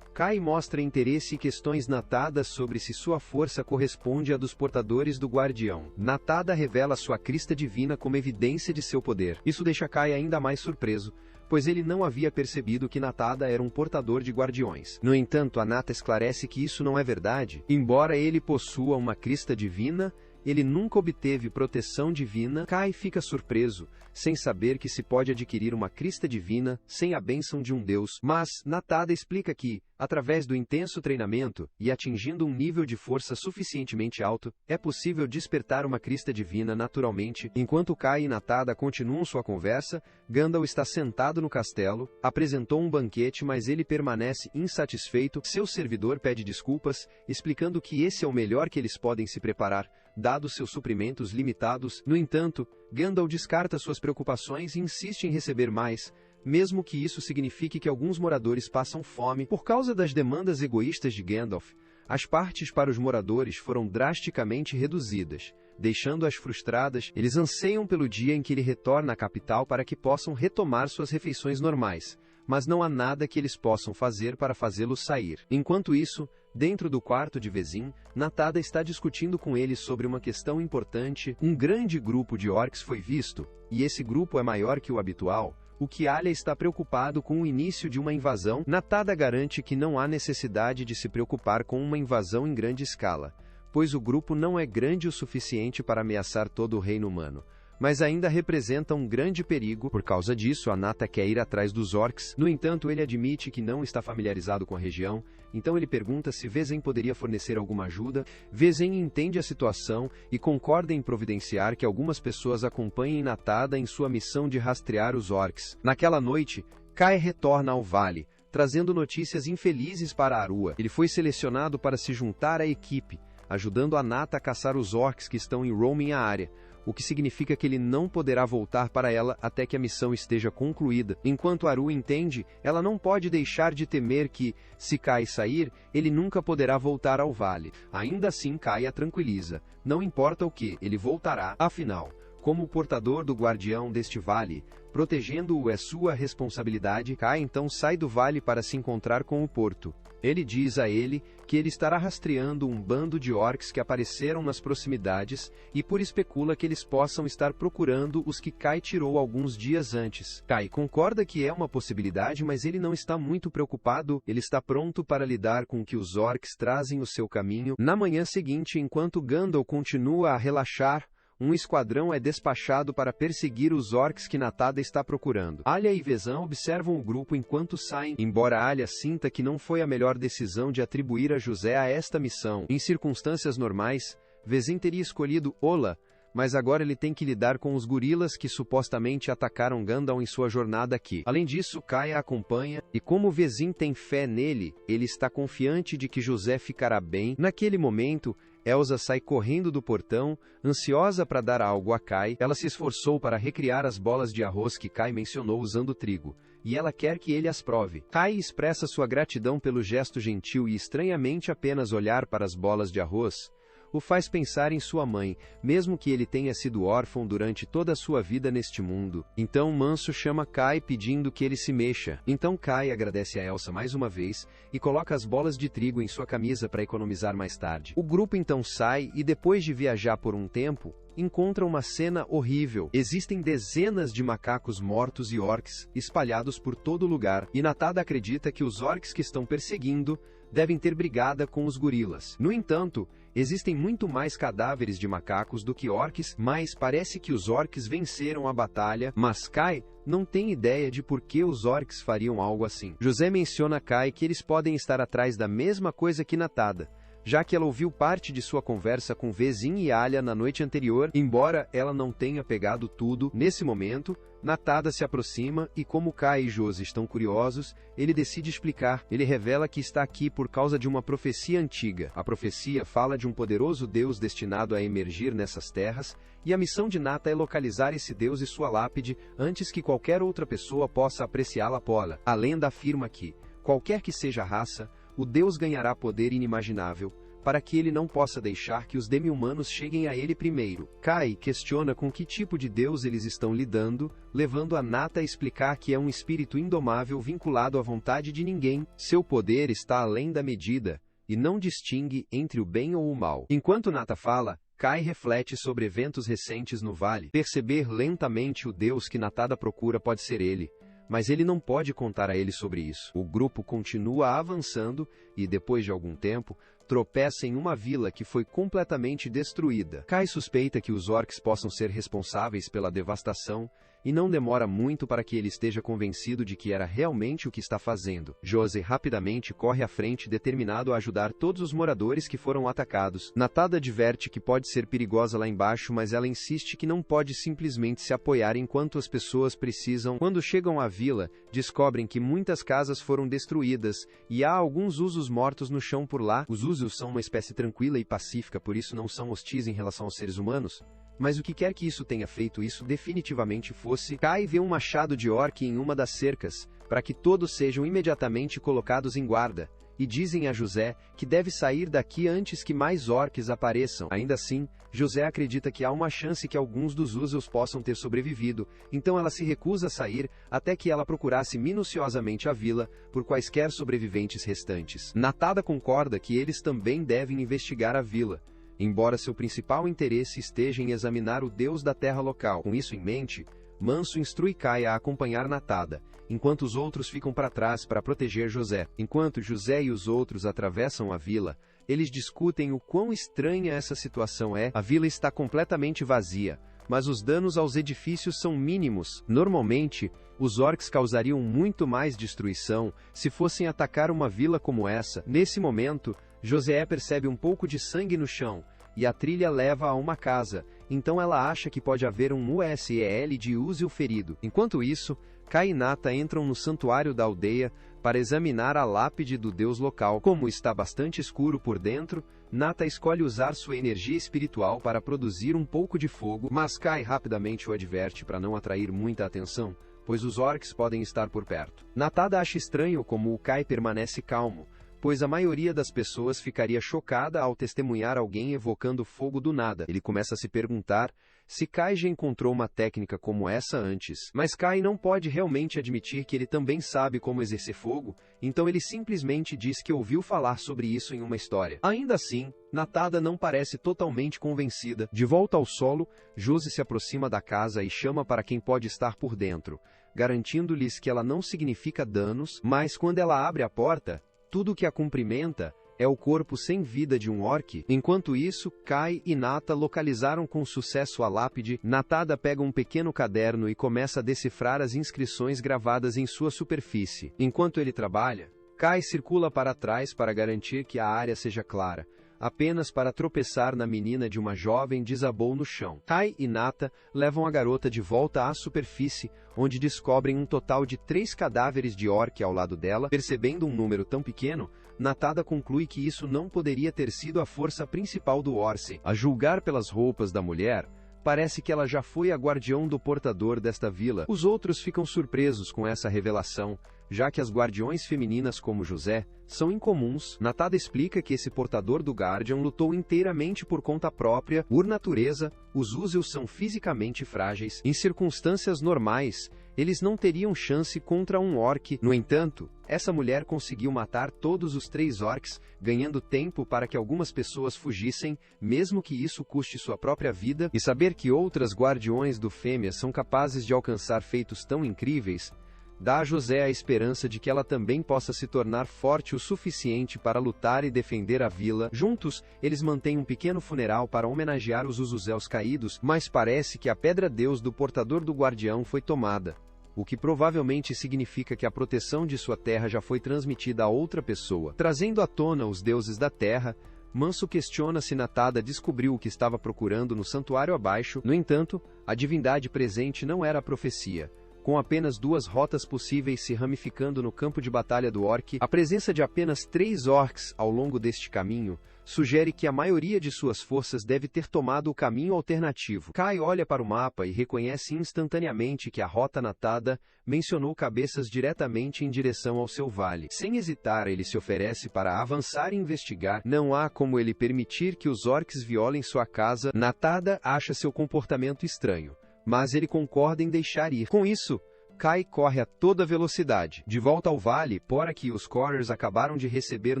Kai mostra interesse e questões Natada sobre se sua força corresponde à dos portadores do guardião. Natada revela sua crista divina como evidência de seu poder. Isso deixa Kai ainda mais surpreso, pois ele não havia percebido que Natada era um portador de guardiões. No entanto, a Nata esclarece que isso não é verdade. Embora ele possua uma crista divina, ele nunca obteve proteção divina. Kai fica surpreso, sem saber que se pode adquirir uma crista divina sem a bênção de um deus. Mas Natada explica que, através do intenso treinamento, e atingindo um nível de força suficientemente alto, é possível despertar uma crista divina naturalmente. Enquanto Kai e Natada continuam sua conversa, Gandalf está sentado no castelo, apresentou um banquete, mas ele permanece insatisfeito. Seu servidor pede desculpas, explicando que esse é o melhor que eles podem se preparar, dados seus suprimentos limitados. No entanto, Gandalf descarta suas preocupações e insiste em receber mais, mesmo que isso signifique que alguns moradores passam fome. Por causa das demandas egoístas de Gandalf, as partes para os moradores foram drasticamente reduzidas, deixando-as frustradas. Eles anseiam pelo dia em que ele retorna à capital para que possam retomar suas refeições normais, mas não há nada que eles possam fazer para fazê-lo sair. Enquanto isso, dentro do quarto de Vezin, Natada está discutindo com ele sobre uma questão importante. Um grande grupo de orcs foi visto, e esse grupo é maior que o habitual, o que Alia está preocupado com o início de uma invasão. Natada garante que não há necessidade de se preocupar com uma invasão em grande escala, pois o grupo não é grande o suficiente para ameaçar todo o reino humano, mas ainda representa um grande perigo. Por causa disso, a Nata quer ir atrás dos orcs. No entanto, ele admite que não está familiarizado com a região, então ele pergunta se Vezin poderia fornecer alguma ajuda. Vezin entende a situação e concorda em providenciar que algumas pessoas acompanhem Natada em sua missão de rastrear os orcs. Naquela noite, Kai retorna ao vale, trazendo notícias infelizes para Arua. Ele foi selecionado para se juntar à equipe, ajudando a Nata a caçar os orcs que estão em roaming a área, o que significa que ele não poderá voltar para ela até que a missão esteja concluída. Enquanto Arua entende, ela não pode deixar de temer que, se Kai sair, ele nunca poderá voltar ao vale. Ainda assim, Kai a tranquiliza. Não importa o que, ele voltará, afinal. Como o portador do guardião deste vale, protegendo-o é sua responsabilidade. Kai então sai do vale para se encontrar com o porto. Ele diz a ele que ele estará rastreando um bando de orcs que apareceram nas proximidades e especula que eles possam estar procurando os que Kai tirou alguns dias antes. Kai concorda que é uma possibilidade, mas ele não está muito preocupado, ele está pronto para lidar com o que os orcs trazem o seu caminho. Na manhã seguinte, enquanto Gandalf continua a relaxar, um esquadrão é despachado para perseguir os orcs que Natada está procurando. Alia e Vezan observam o grupo enquanto saem, embora Alia sinta que não foi a melhor decisão de atribuir a José a esta missão. Em circunstâncias normais, Vezin teria escolhido Ola, mas agora ele tem que lidar com os gorilas que supostamente atacaram Gandalf em sua jornada aqui. Além disso, Kai a acompanha, e como Vezin tem fé nele, ele está confiante de que José ficará bem. Naquele momento, Elsa sai correndo do portão, ansiosa para dar algo a Kai. Ela se esforçou para recriar as bolas de arroz que Kai mencionou usando trigo, e ela quer que ele as prove. Kai expressa sua gratidão pelo gesto gentil e estranhamente apenas olhar para as bolas de arroz o faz pensar em sua mãe, mesmo que ele tenha sido órfão durante toda a sua vida neste mundo. Então Manso chama Kai pedindo que ele se mexa. Então Kai agradece a Elsa mais uma vez e coloca as bolas de trigo em sua camisa para economizar mais tarde. O grupo então sai e, depois de viajar por um tempo, encontra uma cena horrível. Existem dezenas de macacos mortos e orcs espalhados por todo lugar, e Natada acredita que os orcs que estão perseguindo devem ter brigada com os gorilas. No entanto, existem muito mais cadáveres de macacos do que orcs, mas parece que os orcs venceram a batalha, mas Kai não tem ideia de por que os orcs fariam algo assim. José menciona a Kai que eles podem estar atrás da mesma coisa que Natada, já que ela ouviu parte de sua conversa com Vezin e Alia na noite anterior, embora ela não tenha pegado tudo. Nesse momento, Natada se aproxima e, como Kai e José estão curiosos, ele decide explicar. Ele revela que está aqui por causa de uma profecia antiga. A profecia fala de um poderoso deus destinado a emergir nessas terras, e a missão de Nata é localizar esse deus e sua lápide antes que qualquer outra pessoa possa apreciá-la pola. A lenda afirma que, qualquer que seja a raça, o Deus ganhará poder inimaginável, para que ele não possa deixar que os demi-humanos cheguem a ele primeiro. Kai questiona com que tipo de Deus eles estão lidando, levando a Nata a explicar que é um espírito indomável vinculado à vontade de ninguém. Seu poder está além da medida, e não distingue entre o bem ou o mal. Enquanto Nata fala, Kai reflete sobre eventos recentes no vale. Perceber lentamente o Deus que Natada procura pode ser ele, mas ele não pode contar a ele sobre isso. O grupo continua avançando e, depois de algum tempo, tropeça em uma vila que foi completamente destruída. Kai suspeita que os orcs possam ser responsáveis pela devastação, e não demora muito para que ele esteja convencido de que era realmente o que está fazendo. José rapidamente corre à frente, determinado a ajudar todos os moradores que foram atacados. Natada adverte que pode ser perigosa lá embaixo, mas ela insiste que não pode simplesmente se apoiar enquanto as pessoas precisam. Quando chegam à vila, descobrem que muitas casas foram destruídas, e há alguns usos mortos no chão por lá. Os usos são uma espécie tranquila e pacífica, por isso não são hostis em relação aos seres humanos. Mas o que quer que isso tenha feito isso definitivamente fosse. Kai vê um machado de orc em uma das cercas, para que todos sejam imediatamente colocados em guarda, e dizem a José que deve sair daqui antes que mais orcs apareçam. Ainda assim, José acredita que há uma chance que alguns dos Usos possam ter sobrevivido, então ela se recusa a sair até que ela procurasse minuciosamente a vila por quaisquer sobreviventes restantes. Natada concorda que eles também devem investigar a vila, embora seu principal interesse esteja em examinar o deus da terra local. Com isso em mente, Manso instrui Kai a acompanhar Natada, enquanto os outros ficam para trás para proteger José. Enquanto José e os outros atravessam a vila, eles discutem o quão estranha essa situação é. A vila está completamente vazia, mas os danos aos edifícios são mínimos. Normalmente, os orcs causariam muito mais destruição se fossem atacar uma vila como essa. Nesse momento, José percebe um pouco de sangue no chão, e a trilha leva a uma casa, então ela acha que pode haver um USEL de Usil ferido. Enquanto isso, Kai e Nata entram no santuário da aldeia para examinar a lápide do deus local. Como está bastante escuro por dentro, Nata escolhe usar sua energia espiritual para produzir um pouco de fogo, mas Kai rapidamente o adverte para não atrair muita atenção, pois os orcs podem estar por perto. Natada acha estranho como o Kai permanece calmo, pois a maioria das pessoas ficaria chocada ao testemunhar alguém evocando fogo do nada. Ele começa a se perguntar se Kai já encontrou uma técnica como essa antes. Mas Kai não pode realmente admitir que ele também sabe como exercer fogo, então ele simplesmente diz que ouviu falar sobre isso em uma história. Ainda assim, Natada não parece totalmente convencida. De volta ao solo, Josi se aproxima da casa e chama para quem pode estar por dentro, garantindo-lhes que ela não significa danos, mas quando ela abre a porta, tudo que a cumprimenta é o corpo sem vida de um orc. Enquanto isso, Kai e Nata localizaram com sucesso a lápide. Natada pega um pequeno caderno e começa a decifrar as inscrições gravadas em sua superfície. Enquanto ele trabalha, Kai circula para trás para garantir que a área seja clara, apenas para tropeçar na menina de uma jovem desabou no chão. Kai e Nata levam a garota de volta à superfície, onde descobrem um total de 3 cadáveres de orc ao lado dela. Percebendo um número tão pequeno, Natada conclui que isso não poderia ter sido a força principal do Orce. A julgar pelas roupas da mulher, parece que ela já foi a guardião do portador desta vila. Os outros ficam surpresos com essa revelação, já que as guardiões femininas como José são incomuns. Natada explica que esse portador do Guardian lutou inteiramente por conta própria. Por natureza, os Uzeus são fisicamente frágeis. Em circunstâncias normais, eles não teriam chance contra um orc. No entanto, essa mulher conseguiu matar todos os 3 orcs, ganhando tempo para que algumas pessoas fugissem, mesmo que isso custe sua própria vida. E saber que outras guardiões do Fêmea são capazes de alcançar feitos tão incríveis dá a José a esperança de que ela também possa se tornar forte o suficiente para lutar e defender a vila. Juntos, eles mantêm um pequeno funeral para homenagear os Uzuzel caídos, mas parece que a pedra-deus do portador do guardião foi tomada, o que provavelmente significa que a proteção de sua terra já foi transmitida a outra pessoa. Trazendo à tona os deuses da terra, Manso questiona se Natada descobriu o que estava procurando no santuário abaixo. No entanto, a divindade presente não era a profecia. Com apenas 2 rotas possíveis se ramificando no campo de batalha do orc, a presença de apenas 3 orcs ao longo deste caminho sugere que a maioria de suas forças deve ter tomado o caminho alternativo. Kai olha para o mapa e reconhece instantaneamente que a rota Natada mencionou cabeças diretamente em direção ao seu vale. Sem hesitar, ele se oferece para avançar e investigar. Não há como ele permitir que os orcs violem sua casa. Natada acha seu comportamento estranho, mas ele concorda em deixar ir. Com isso, Kai corre a toda velocidade. De volta ao vale, por aqui os Corers acabaram de receber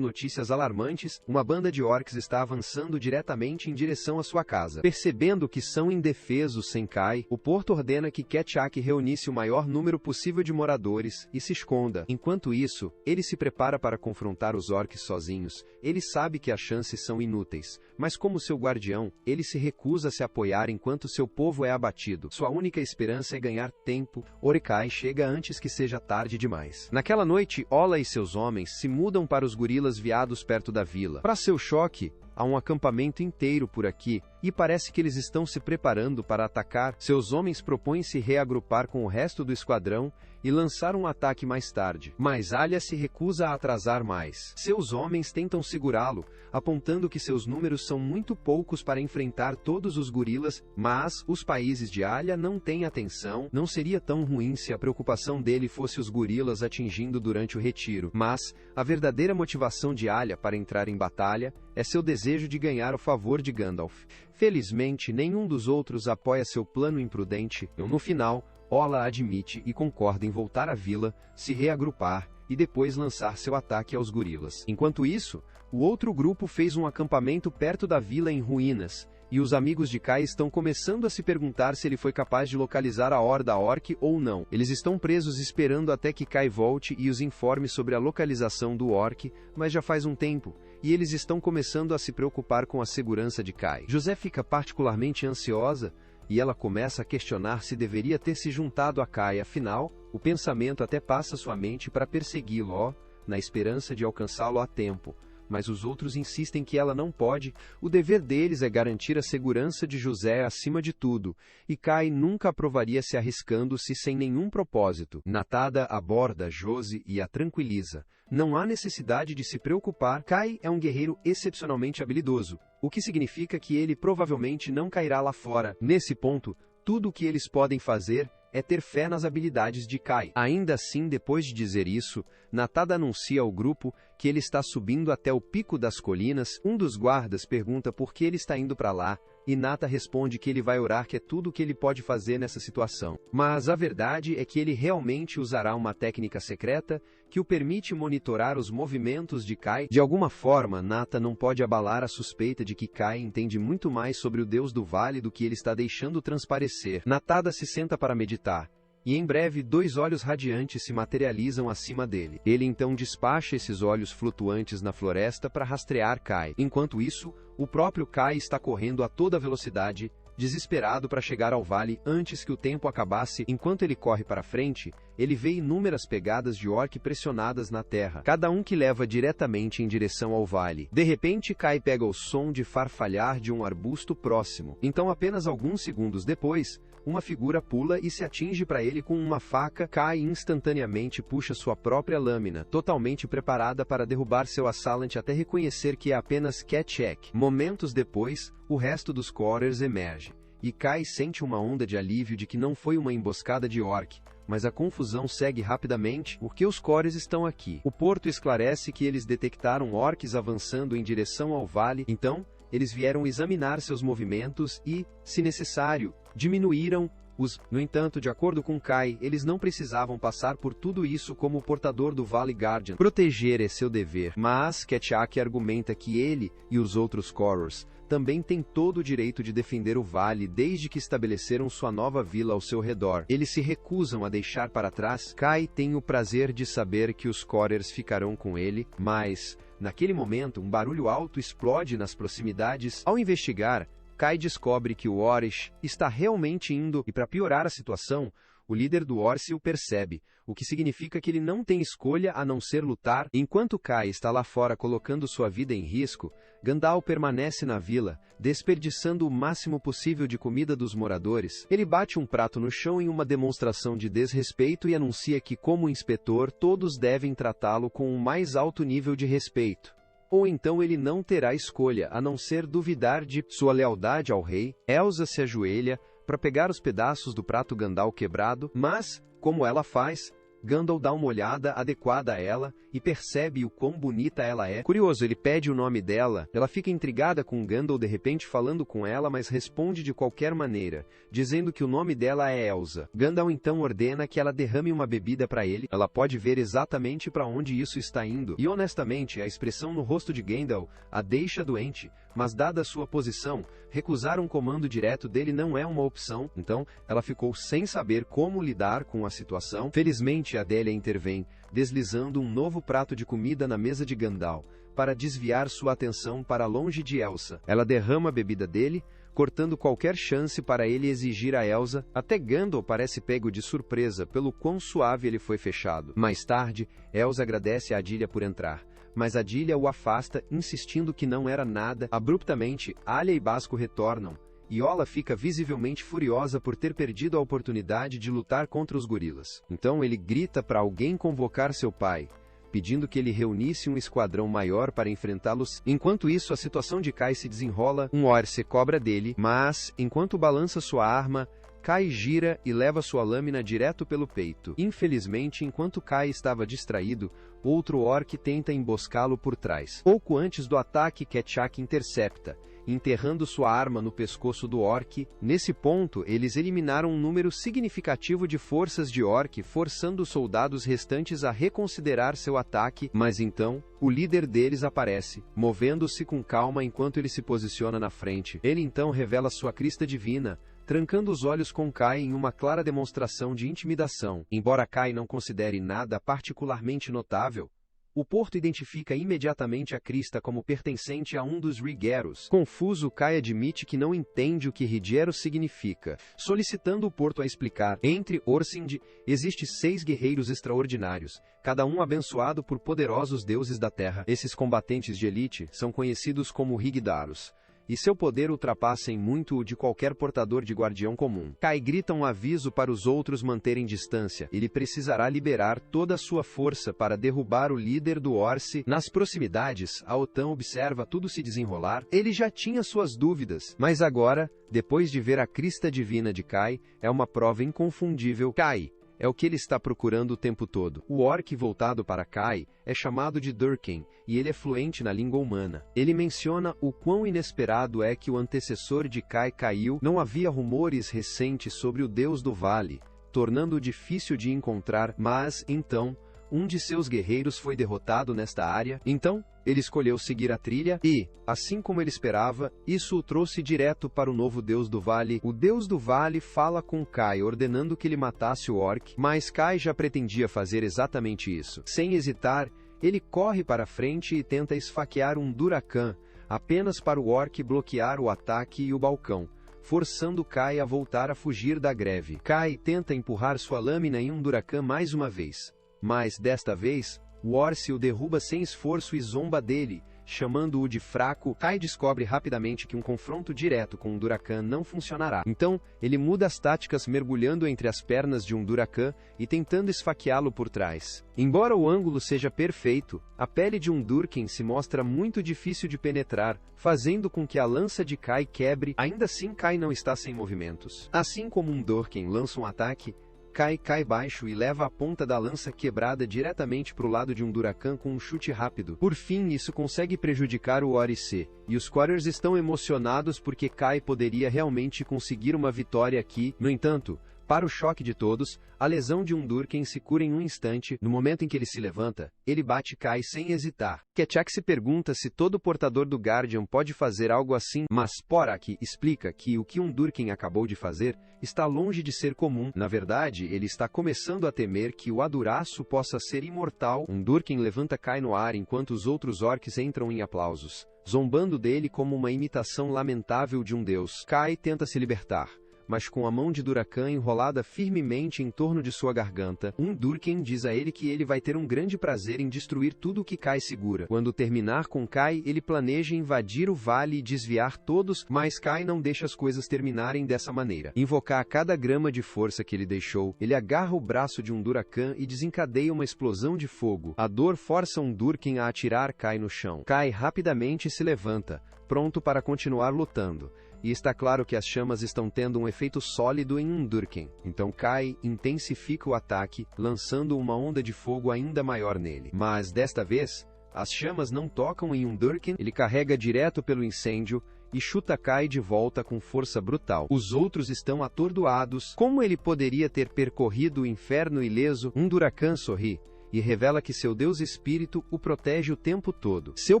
notícias alarmantes. Uma banda de orcs está avançando diretamente em direção à sua casa. Percebendo que são indefesos sem Kai, o Porto ordena que Ketchak reunisse o maior número possível de moradores e se esconda. Enquanto isso, ele se prepara para confrontar os orcs sozinhos. Ele sabe que as chances são inúteis, mas como seu guardião, ele se recusa a se apoiar enquanto seu povo é abatido. Sua única esperança é ganhar tempo. Orekai chega antes que seja tarde demais. Naquela noite, Ola e seus homens se mudam para os gorilas viados perto da vila. Para seu choque, há um acampamento inteiro por aqui, e parece que eles estão se preparando para atacar. Seus homens propõem se reagrupar com o resto do esquadrão e lançar um ataque mais tarde, mas Alia se recusa a atrasar mais. Seus homens tentam segurá-lo, apontando que seus números são muito poucos para enfrentar todos os gorilas, mas os países de Alia não têm atenção. Não seria tão ruim se a preocupação dele fosse os gorilas atingindo durante o retiro, mas a verdadeira motivação de Alia para entrar em batalha é seu desejo de ganhar o favor de Gandalf. Felizmente, nenhum dos outros apoia seu plano imprudente. No final, Ola admite e concorda em voltar à vila, se reagrupar e depois lançar seu ataque aos gorilas. Enquanto isso, o outro grupo fez um acampamento perto da vila em ruínas, e os amigos de Kai estão começando a se perguntar se ele foi capaz de localizar a horda orc ou não. Eles estão presos esperando até que Kai volte e os informe sobre a localização do orc, mas já faz um tempo, e eles estão começando a se preocupar com a segurança de Kai. José fica particularmente ansiosa, e ela começa a questionar se deveria ter se juntado a Kai. Afinal, o pensamento até passa sua mente para persegui-lo, na esperança de alcançá-lo a tempo. mas os outros insistem que ela não pode. O dever deles é garantir a segurança de José acima de tudo, e Kai nunca aprovaria se arriscando-se sem nenhum propósito. Natada aborda Josie e a tranquiliza. Não há necessidade de se preocupar, Kai é um guerreiro excepcionalmente habilidoso, o que significa que ele provavelmente não cairá lá fora. Nesse ponto, tudo o que eles podem fazer é ter fé nas habilidades de Kai. Ainda assim, depois de dizer isso, Natada anuncia ao grupo que ele está subindo até o pico das colinas. Um dos guardas pergunta por que ele está indo para lá, e Nata responde que ele vai orar, que é tudo o que ele pode fazer nessa situação. Mas a verdade é que ele realmente usará uma técnica secreta que o permite monitorar os movimentos de Kai. De alguma forma, Nata não pode abalar a suspeita de que Kai entende muito mais sobre o deus do vale do que ele está deixando transparecer. Natada se senta para meditar, e em breve 2 olhos radiantes se materializam acima dele. Ele então despacha esses olhos flutuantes na floresta para rastrear Kai. Enquanto isso, o próprio Kai está correndo a toda velocidade, desesperado para chegar ao vale antes que o tempo acabasse. Enquanto ele corre para frente, ele vê inúmeras pegadas de orc pressionadas na terra, cada um que leva diretamente em direção ao vale. De repente, Kai pega o som de farfalhar de um arbusto próximo. Então, apenas alguns segundos depois, uma figura pula e se atinge para ele com uma faca. Kai instantaneamente puxa sua própria lâmina, totalmente preparada para derrubar seu assalante até reconhecer que é apenas Ketchak. Momentos depois, o resto dos Quarters emerge, e Kai sente uma onda de alívio de que não foi uma emboscada de orc, mas a confusão segue rapidamente. Por que os Quarters estão aqui? O porto esclarece que eles detectaram orcs avançando em direção ao vale, então eles vieram examinar seus movimentos e, se necessário, diminuíram-os. No entanto, de acordo com Kai, eles não precisavam passar por tudo isso como portador do Vale Guardian. Proteger é seu dever, mas Ketchak argumenta que ele e os outros Quarters também têm todo o direito de defender o vale desde que estabeleceram sua nova vila ao seu redor. Eles se recusam a deixar para trás. Kai tem o prazer de saber que os Quarters ficarão com ele, mas naquele momento um barulho alto explode nas proximidades. Ao investigar, Kai descobre que o Orish está realmente indo, e para piorar a situação, o líder do Orc o percebe, o que significa que ele não tem escolha a não ser lutar. Enquanto Kai está lá fora colocando sua vida em risco, Gandalf permanece na vila, desperdiçando o máximo possível de comida dos moradores. Ele bate um prato no chão em uma demonstração de desrespeito e anuncia que, como inspetor, todos devem tratá-lo com o mais alto nível de respeito. Ou então ele não terá escolha a não ser duvidar de sua lealdade ao rei. Elsa se ajoelha para pegar os pedaços do prato Gandalf quebrado, mas, como ela faz, Gandalf dá uma olhada adequada a ela e percebe o quão bonita ela é. Curioso, ele pede o nome dela, ela fica intrigada com Gandalf de repente falando com ela, mas responde de qualquer maneira, dizendo que o nome dela é Elsa. Gandalf então ordena que ela derrame uma bebida para ele. Ela pode ver exatamente para onde isso está indo, e honestamente, a expressão no rosto de Gandalf a deixa doente, mas dada sua posição, recusar um comando direto dele não é uma opção, então ela ficou sem saber como lidar com a situação. Felizmente, Adélia intervém, deslizando um novo prato de comida na mesa de Gandalf, para desviar sua atenção para longe de Elsa. Ela derrama a bebida dele, cortando qualquer chance para ele exigir a Elsa. Até Gandalf parece pego de surpresa pelo quão suave ele foi fechado. Mais tarde, Elsa agradece a Adília por entrar, mas Adília o afasta, insistindo que não era nada. Abruptamente, Alia e Basco retornam, e Ola fica visivelmente furiosa por ter perdido a oportunidade de lutar contra os gorilas. Então ele grita para alguém convocar seu pai, pedindo que ele reunisse um esquadrão maior para enfrentá-los. Enquanto isso, a situação de Kai se desenrola. Um orc se cobra dele, mas, enquanto balança sua arma, Kai gira e leva sua lâmina direto pelo peito. Infelizmente, enquanto Kai estava distraído, outro orc tenta emboscá-lo por trás. Pouco antes do ataque, Ketchak intercepta, enterrando sua arma no pescoço do orc. Nesse ponto, eles eliminaram um número significativo de forças de orc, forçando os soldados restantes a reconsiderar seu ataque. Mas então, o líder deles aparece, movendo-se com calma enquanto ele se posiciona na frente. Ele então revela sua crista divina, trancando os olhos com Kai em uma clara demonstração de intimidação. Embora Kai não considere nada particularmente notável, O porto identifica imediatamente a crista como pertencente a um dos Riggeros. Confuso, Kai admite que não entende o que Riggeros significa, solicitando o porto a explicar. Entre Orcind, existe 6 guerreiros extraordinários, cada um abençoado por poderosos deuses da terra. Esses combatentes de elite são conhecidos como Rigdaros, e seu poder ultrapassa em muito o de qualquer portador de guardião comum. Kai grita um aviso para os outros manterem distância. Ele precisará liberar toda a sua força para derrubar o líder do Orci. Nas proximidades, a Otan observa tudo se desenrolar. Ele já tinha suas dúvidas, mas agora, depois de ver a crista divina de Kai, é uma prova inconfundível. Kai é o que ele está procurando o tempo todo. O orc voltado para Kai é chamado de Durken, e ele é fluente na língua humana. Ele menciona o quão inesperado é que o antecessor de Kai caiu. Não havia rumores recentes sobre o deus do vale, tornando-o difícil de encontrar, mas, então, um de seus guerreiros foi derrotado nesta área. Então, ele escolheu seguir a trilha e, assim como ele esperava, isso o trouxe direto para o novo Deus do Vale. O Deus do Vale fala com Kai, ordenando que ele matasse o orc, mas Kai já pretendia fazer exatamente isso. Sem hesitar, ele corre para frente e tenta esfaquear um Durakan, apenas para o orc bloquear o ataque e o balcão, forçando Kai a voltar a fugir da greve. Kai tenta empurrar sua lâmina em um Durakan mais uma vez, mas desta vez, o Orci o derruba sem esforço e zomba dele, chamando-o de fraco. Kai descobre rapidamente que um confronto direto com um Durakan não funcionará. Então, ele muda as táticas mergulhando entre as pernas de um Durakan e tentando esfaqueá-lo por trás. Embora o ângulo seja perfeito, a pele de um Durken se mostra muito difícil de penetrar, fazendo com que a lança de Kai quebre. Ainda assim, Kai não está sem movimentos. Assim como um Durken lança um ataque, Kai cai baixo e leva a ponta da lança quebrada diretamente para o lado de um Durakan com um chute rápido. Por fim, isso consegue prejudicar o Orice, e os Quarters estão emocionados porque Kai poderia realmente conseguir uma vitória aqui. No entanto, para o choque de todos, a lesão de um Durken se cura em um instante. No momento em que ele se levanta, ele bate Kai sem hesitar. Ketchak se pergunta se todo portador do Guardian pode fazer algo assim, mas Porak explica que o que um Durken acabou de fazer está longe de ser comum. Na verdade, ele está começando a temer que o Aduraço possa ser imortal. Um Durken levanta Kai no ar enquanto os outros orcs entram em aplausos, zombando dele como uma imitação lamentável de um deus. Kai tenta se libertar, mas com a mão de Durakan enrolada firmemente em torno de sua garganta, um Durken diz a ele que ele vai ter um grande prazer em destruir tudo o que Kai segura. Quando terminar com Kai, ele planeja invadir o vale e desviar todos, mas Kai não deixa as coisas terminarem dessa maneira. Invocar cada grama de força que ele deixou, ele agarra o braço de um Durakan e desencadeia uma explosão de fogo. A dor força um Durken a atirar Kai no chão. Kai rapidamente se levanta, pronto para continuar lutando. E está claro que as chamas estão tendo um efeito sólido em um Durken. Então Kai intensifica o ataque, lançando uma onda de fogo ainda maior nele. Mas desta vez, as chamas não tocam em um Durken. Ele carrega direto pelo incêndio e chuta Kai de volta com força brutal. Os outros estão atordoados. Como ele poderia ter percorrido o inferno ileso? Um Durakan sorri e revela que seu Deus Espírito o protege o tempo todo. Seu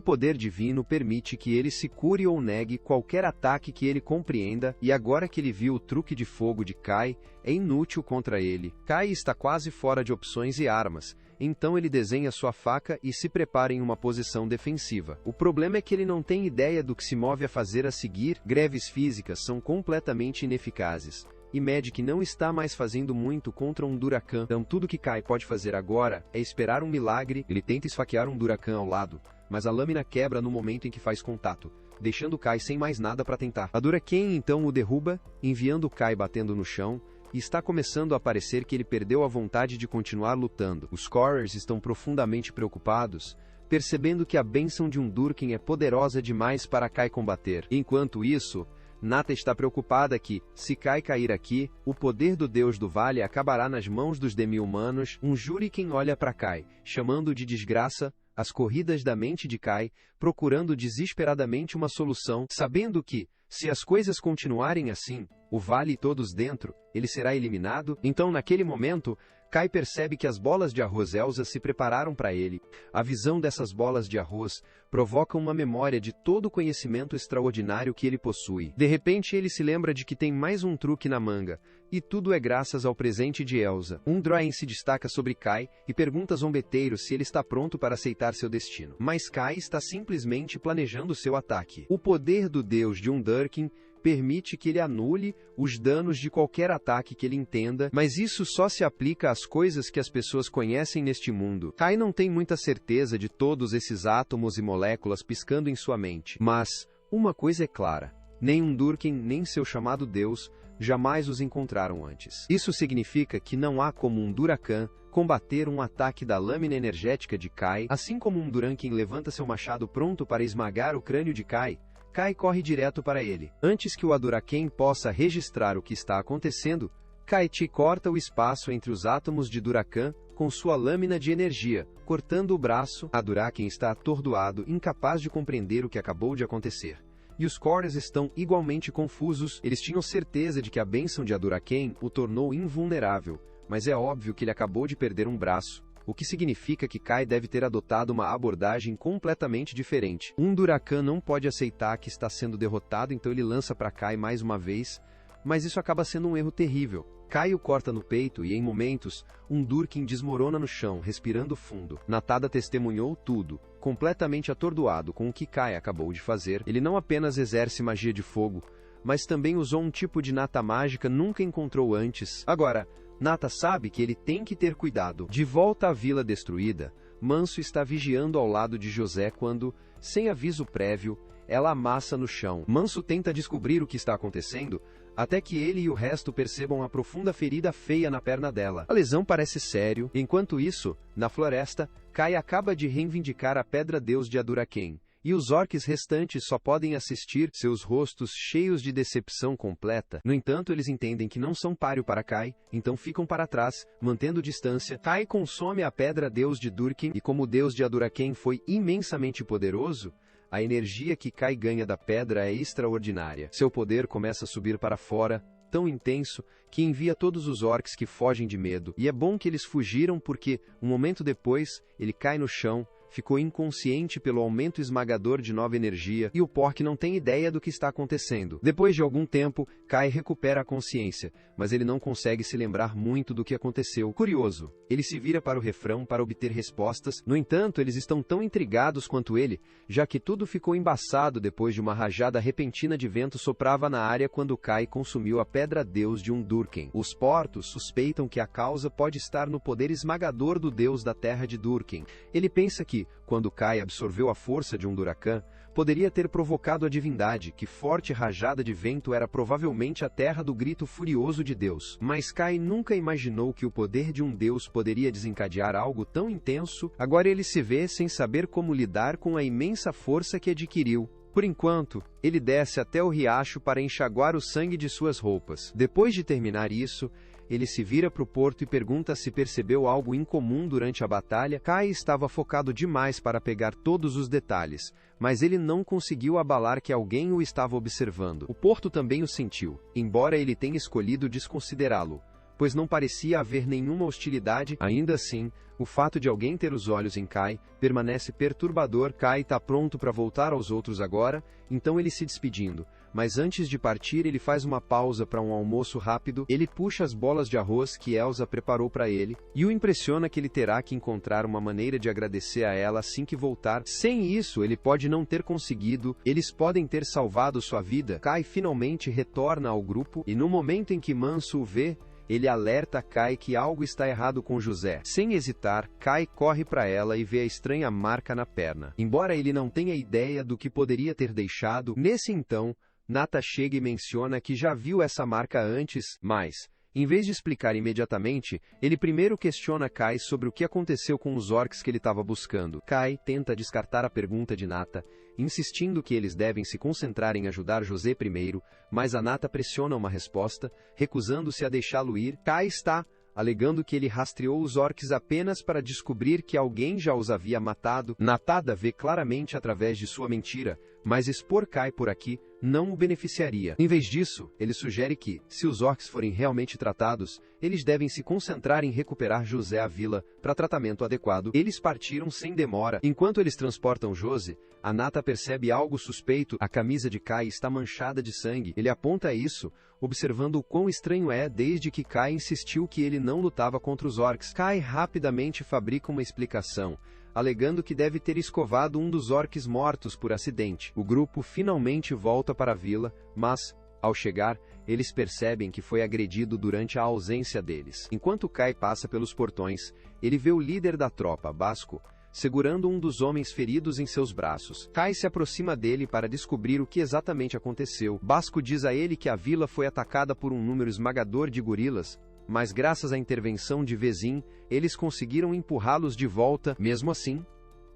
poder divino permite que ele se cure ou negue qualquer ataque que ele compreenda, e agora que ele viu o truque de fogo de Kai, é inútil contra ele. Kai está quase fora de opções e armas, então ele desenha sua faca e se prepara em uma posição defensiva. O problema é que ele não tem ideia do que se move a fazer a seguir. Greves físicas são completamente ineficazes, e Magic não está mais fazendo muito contra um Durakan. Então tudo que Kai pode fazer agora é esperar um milagre. Ele tenta esfaquear um Durakan ao lado, mas a lâmina quebra no momento em que faz contato, deixando Kai sem mais nada para tentar. A Durakan então o derruba, enviando Kai batendo no chão, e está começando a parecer que ele perdeu a vontade de continuar lutando. Os Corers estão profundamente preocupados, percebendo que a bênção de um Durken é poderosa demais para Kai combater. Enquanto isso, Nata está preocupada que, se Kai cair aqui, o poder do Deus do Vale acabará nas mãos dos demi-humanos. Um Juriken olha para Kai, chamando de desgraça as corridas da mente de Kai, procurando desesperadamente uma solução, sabendo que, se as coisas continuarem assim, o Vale e todos dentro, ele será eliminado. Então naquele momento, Kai percebe que as bolas de arroz Elsa se prepararam para ele. A visão dessas bolas de arroz provoca uma memória de todo o conhecimento extraordinário que ele possui. De repente ele se lembra de que tem mais um truque na manga, e tudo é graças ao presente de Elsa. Um Droin se destaca sobre Kai e pergunta zombeteiro se ele está pronto para aceitar seu destino. Mas Kai está simplesmente planejando seu ataque. O poder do deus de Undurkin permite que ele anule os danos de qualquer ataque que ele entenda, mas isso só se aplica às coisas que as pessoas conhecem neste mundo. Kai não tem muita certeza de todos esses átomos e moléculas piscando em sua mente. Mas uma coisa é clara: nem Undurkin nem seu chamado Deus jamais os encontraram antes. Isso significa que não há como um Durakan combater um ataque da lâmina energética de Kai. Assim como um Durankin levanta seu machado pronto para esmagar o crânio de Kai, Kai corre direto para ele. Antes que o Aduraken possa registrar o que está acontecendo, Kai-Chi corta o espaço entre os átomos de Durakan com sua lâmina de energia, cortando o braço. Aduraken está atordoado, incapaz de compreender o que acabou de acontecer. E os Cores estão igualmente confusos. Eles tinham certeza de que a bênção de Aduraken o tornou invulnerável, mas é óbvio que ele acabou de perder um braço, o que significa que Kai deve ter adotado uma abordagem completamente diferente. Um Durakan não pode aceitar que está sendo derrotado, então ele lança para Kai mais uma vez, mas isso acaba sendo um erro terrível. Kai o corta no peito e, em momentos, um Durkin desmorona no chão, respirando fundo. Natada testemunhou tudo, completamente atordoado com o que Kai acabou de fazer. Ele não apenas exerce magia de fogo, mas também usou um tipo de nata mágica nunca encontrou antes. Agora, Nata sabe que ele tem que ter cuidado. De volta à vila destruída, Manso está vigiando ao lado de José quando, sem aviso prévio, ela amassa no chão. Manso tenta descobrir o que está acontecendo, até que ele e o resto percebam a profunda ferida feia na perna dela. A lesão parece sério. Enquanto isso, na floresta, Kai acaba de reivindicar a Pedra Deus de Aduraken, e os orques restantes só podem assistir, seus rostos cheios de decepção completa. No entanto, eles entendem que não são páreo para Kai, então ficam para trás, mantendo distância. Kai consome a Pedra Deus de Durkin, e como o Deus de Aduraken foi imensamente poderoso, a energia que Kai ganha da pedra é extraordinária. Seu poder começa a subir para fora, tão intenso, que envia todos os orcs que fogem de medo. E é bom que eles fugiram porque, um momento depois, ele cai no chão, ficou inconsciente pelo aumento esmagador de nova energia, e o Pork não tem ideia do que está acontecendo. Depois de algum tempo, Kai recupera a consciência, mas ele não consegue se lembrar muito do que aconteceu. Curioso, ele se vira para o refrão para obter respostas. No entanto, eles estão tão intrigados quanto ele, já que tudo ficou embaçado depois de uma rajada repentina de vento soprava na área quando Kai consumiu a Pedra Deus de Undurken. Os Portos suspeitam que a causa pode estar no poder esmagador do Deus da Terra de Durken. Ele pensa que, quando Kai absorveu a força de um Durakan, poderia ter provocado a divindade, que forte rajada de vento era provavelmente a terra do grito furioso de Deus. Mas Kai nunca imaginou que o poder de um Deus poderia desencadear algo tão intenso. Agora ele se vê sem saber como lidar com a imensa força que adquiriu. Por enquanto, ele desce até o riacho para enxaguar o sangue de suas roupas. Depois de terminar isso, ele se vira para o porto e pergunta se percebeu algo incomum durante a batalha. Kai estava focado demais para pegar todos os detalhes, mas ele não conseguiu abalar que alguém o estava observando. O porto também o sentiu, embora ele tenha escolhido desconsiderá-lo, pois não parecia haver nenhuma hostilidade. Ainda assim, o fato de alguém ter os olhos em Kai permanece perturbador. Kai está pronto para voltar aos outros agora, então ele se despedindo. Mas antes de partir ele faz uma pausa para um almoço rápido. Ele puxa as bolas de arroz que Elsa preparou para ele, e o impressiona que ele terá que encontrar uma maneira de agradecer a ela assim que voltar. Sem isso, ele pode não ter conseguido, eles podem ter salvado sua vida. Kai finalmente retorna ao grupo, e no momento em que Manso o vê, ele alerta Kai que algo está errado com José. Sem hesitar, Kai corre para ela e vê a estranha marca na perna. Embora ele não tenha ideia do que poderia ter deixado, nesse então, Nata chega e menciona que já viu essa marca antes, mas, em vez de explicar imediatamente, ele primeiro questiona Kai sobre o que aconteceu com os orcs que ele estava buscando. Kai tenta descartar a pergunta de Nata, insistindo que eles devem se concentrar em ajudar José primeiro, mas a Nata pressiona uma resposta, recusando-se a deixá-lo ir. Kai está alegando que ele rastreou os orcs apenas para descobrir que alguém já os havia matado. Natada vê claramente através de sua mentira, mas expor Kai por aqui não o beneficiaria. Em vez disso, ele sugere que, se os orcs forem realmente tratados, eles devem se concentrar em recuperar José à vila para tratamento adequado. Eles partiram sem demora. Enquanto eles transportam Jose, a Nata percebe algo suspeito. A camisa de Kai está manchada de sangue. Ele aponta isso, observando o quão estranho é desde que Kai insistiu que ele não lutava contra os orcs. Kai rapidamente fabrica uma explicação, alegando que deve ter escovado um dos orcs mortos por acidente. O grupo finalmente volta para a vila, mas, ao chegar, eles percebem que foi agredido durante a ausência deles. Enquanto Kai passa pelos portões, ele vê o líder da tropa, Basco, segurando um dos homens feridos em seus braços. Kai se aproxima dele para descobrir o que exatamente aconteceu. Basco diz a ele que a vila foi atacada por um número esmagador de gorilas, mas graças à intervenção de Vezin, eles conseguiram empurrá-los de volta. Mesmo assim,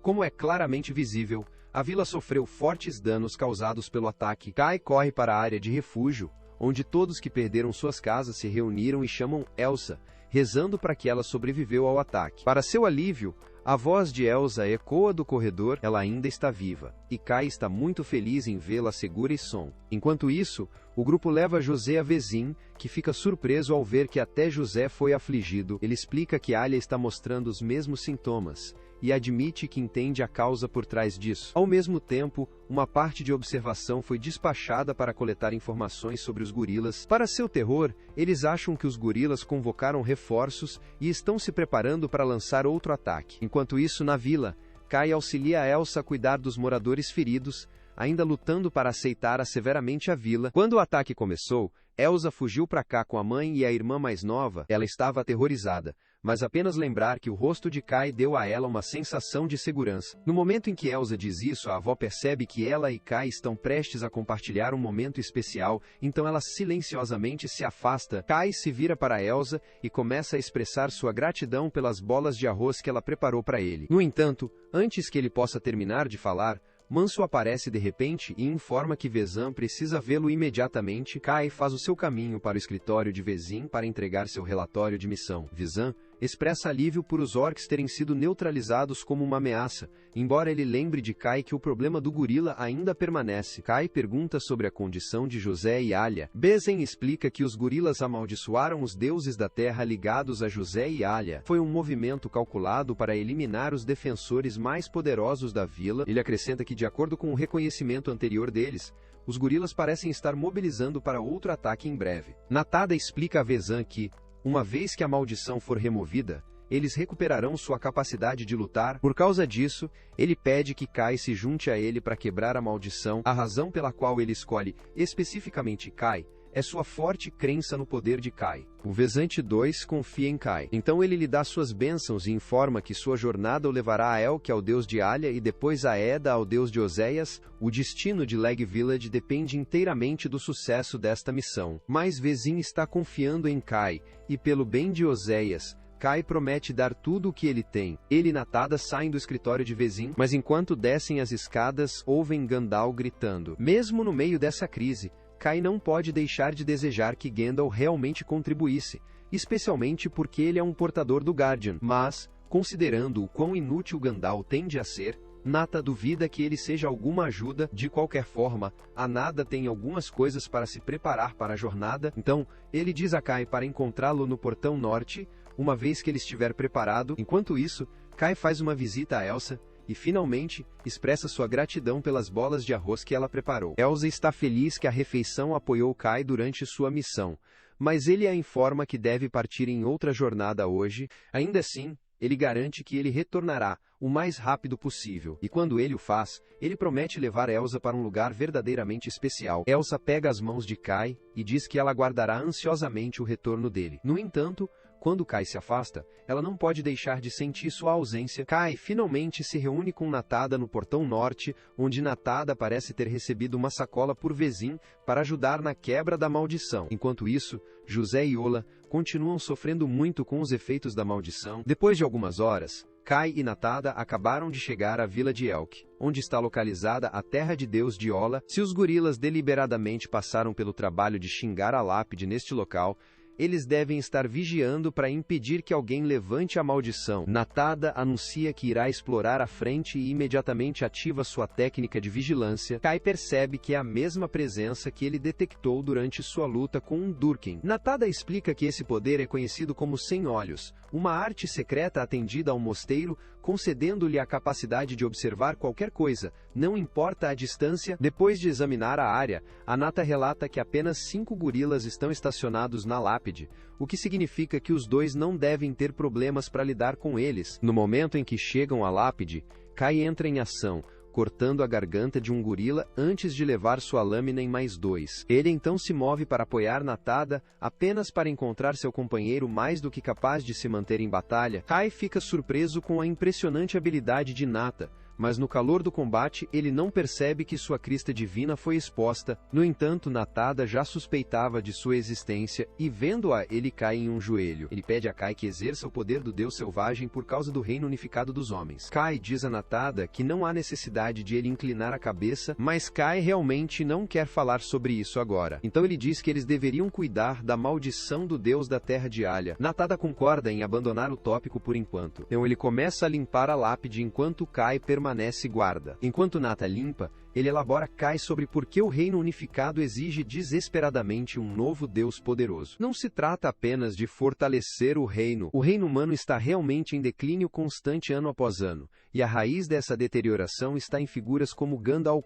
como é claramente visível, a vila sofreu fortes danos causados pelo ataque. Kai corre para a área de refúgio, onde todos que perderam suas casas se reuniram e chamam Elsa, rezando para que ela sobreviveu ao ataque. Para seu alívio, a voz de Elsa ecoa do corredor. Ela ainda está viva, e Kai está muito feliz em vê-la segura e sã. Enquanto isso, o grupo leva José a Vezin, que fica surpreso ao ver que até José foi afligido. Ele explica que Alia está mostrando os mesmos sintomas, e admite que entende a causa por trás disso. Ao mesmo tempo, uma parte de observação foi despachada para coletar informações sobre os gorilas. Para seu terror, eles acham que os gorilas convocaram reforços e estão se preparando para lançar outro ataque. Enquanto isso, na vila, Kai auxilia a Elsa a cuidar dos moradores feridos, ainda lutando para aceitar severamente a vila. Quando o ataque começou, Elsa fugiu para cá com a mãe e a irmã mais nova. Ela estava aterrorizada, mas apenas lembrar que o rosto de Kai deu a ela uma sensação de segurança. No momento em que Elsa diz isso, a avó percebe que ela e Kai estão prestes a compartilhar um momento especial, então ela silenciosamente se afasta. Kai se vira para Elsa e começa a expressar sua gratidão pelas bolas de arroz que ela preparou para ele. No entanto, antes que ele possa terminar de falar, Manso aparece de repente e informa que Vezan precisa vê-lo imediatamente. Kai faz o seu caminho para o escritório de Vezin para entregar seu relatório de missão. Vezan expressa alívio por os orcs terem sido neutralizados como uma ameaça, embora ele lembre de Kai que o problema do gorila ainda permanece. Kai pergunta sobre a condição de José e Alia. Vezin explica que os gorilas amaldiçoaram os deuses da terra ligados a José e Alia. Foi um movimento calculado para eliminar os defensores mais poderosos da vila. Ele acrescenta que, de acordo com o reconhecimento anterior deles, os gorilas parecem estar mobilizando para outro ataque em breve. Natada explica a Vezan que, uma vez que a maldição for removida, eles recuperarão sua capacidade de lutar. Por causa disso, ele pede que Kai se junte a ele para quebrar a maldição. A razão pela qual ele escolhe especificamente Kai é sua forte crença no poder de Kai. O Vezante 2 confia em Kai. Então ele lhe dá suas bênçãos e informa que sua jornada o levará a Elk, ao deus de Alia, e depois a Eda, ao deus de Oséias. O destino de Leg Village depende inteiramente do sucesso desta missão. Mas Vezin está confiando em Kai, e pelo bem de Oséias, Kai promete dar tudo o que ele tem. Ele e Natada saem do escritório de Vezin, mas enquanto descem as escadas, ouvem Gandalf gritando. Mesmo no meio dessa crise, Kai não pode deixar de desejar que Gandalf realmente contribuísse, especialmente porque ele é um portador do Guardian. Mas, considerando o quão inútil Gandalf tende a ser, Nata duvida que ele seja alguma ajuda. De qualquer forma, a Nada tem algumas coisas para se preparar para a jornada, então ele diz a Kai para encontrá-lo no portão norte, uma vez que ele estiver preparado. Enquanto isso, Kai faz uma visita a Elsa, e finalmente, expressa sua gratidão pelas bolas de arroz que ela preparou. Elsa está feliz que a refeição apoiou Kai durante sua missão, mas ele a informa que deve partir em outra jornada hoje. Ainda assim, ele garante que ele retornará o mais rápido possível, e quando ele o faz, ele promete levar Elsa para um lugar verdadeiramente especial. Elsa pega as mãos de Kai e diz que ela aguardará ansiosamente o retorno dele. No entanto, quando Kai se afasta, ela não pode deixar de sentir sua ausência. Kai finalmente se reúne com Natada no portão norte, onde Natada parece ter recebido uma sacola por Vezin para ajudar na quebra da maldição. Enquanto isso, José e Ola continuam sofrendo muito com os efeitos da maldição. Depois de algumas horas, Kai e Natada acabaram de chegar à vila de Elk, onde está localizada a terra de Deus de Ola. Se os gorilas deliberadamente passaram pelo trabalho de xingar a lápide neste local, eles devem estar vigiando para impedir que alguém levante a maldição. Natada anuncia que irá explorar a frente e imediatamente ativa sua técnica de vigilância. Kai percebe que é a mesma presença que ele detectou durante sua luta com um Durken. Natada explica que esse poder é conhecido como Sem Olhos, uma arte secreta atendida ao mosteiro, concedendo-lhe a capacidade de observar qualquer coisa, não importa a distância. Depois de examinar a área, a Nata relata que apenas 5 gorilas estão estacionados na lápide, o que significa que os dois não devem ter problemas para lidar com eles. No momento em que chegam à lápide, Kai entra em ação, cortando a garganta de um gorila antes de levar sua lâmina em mais 2. Ele então se move para apoiar Natada, apenas para encontrar seu companheiro mais do que capaz de se manter em batalha. Kai fica surpreso com a impressionante habilidade de Nata, mas no calor do combate ele não percebe que sua crista divina foi exposta. No entanto, Natada já suspeitava de sua existência, e vendo-a, ele cai em um joelho. Ele pede a Kai que exerça o poder do Deus Selvagem por causa do reino unificado dos homens. Kai diz a Natada que não há necessidade de ele inclinar a cabeça, mas Kai realmente não quer falar sobre isso agora. Então ele diz que eles deveriam cuidar da maldição do Deus da Terra de Alia. Natada concorda em abandonar o tópico por enquanto. Então ele começa a limpar a lápide enquanto Kai permanece guarda. Enquanto Nata limpa, ele elabora Kai sobre por que o reino unificado exige desesperadamente um novo Deus poderoso. Não se trata apenas de fortalecer o reino humano está realmente em declínio constante ano após ano, e a raiz dessa deterioração está em figuras como Gandalf.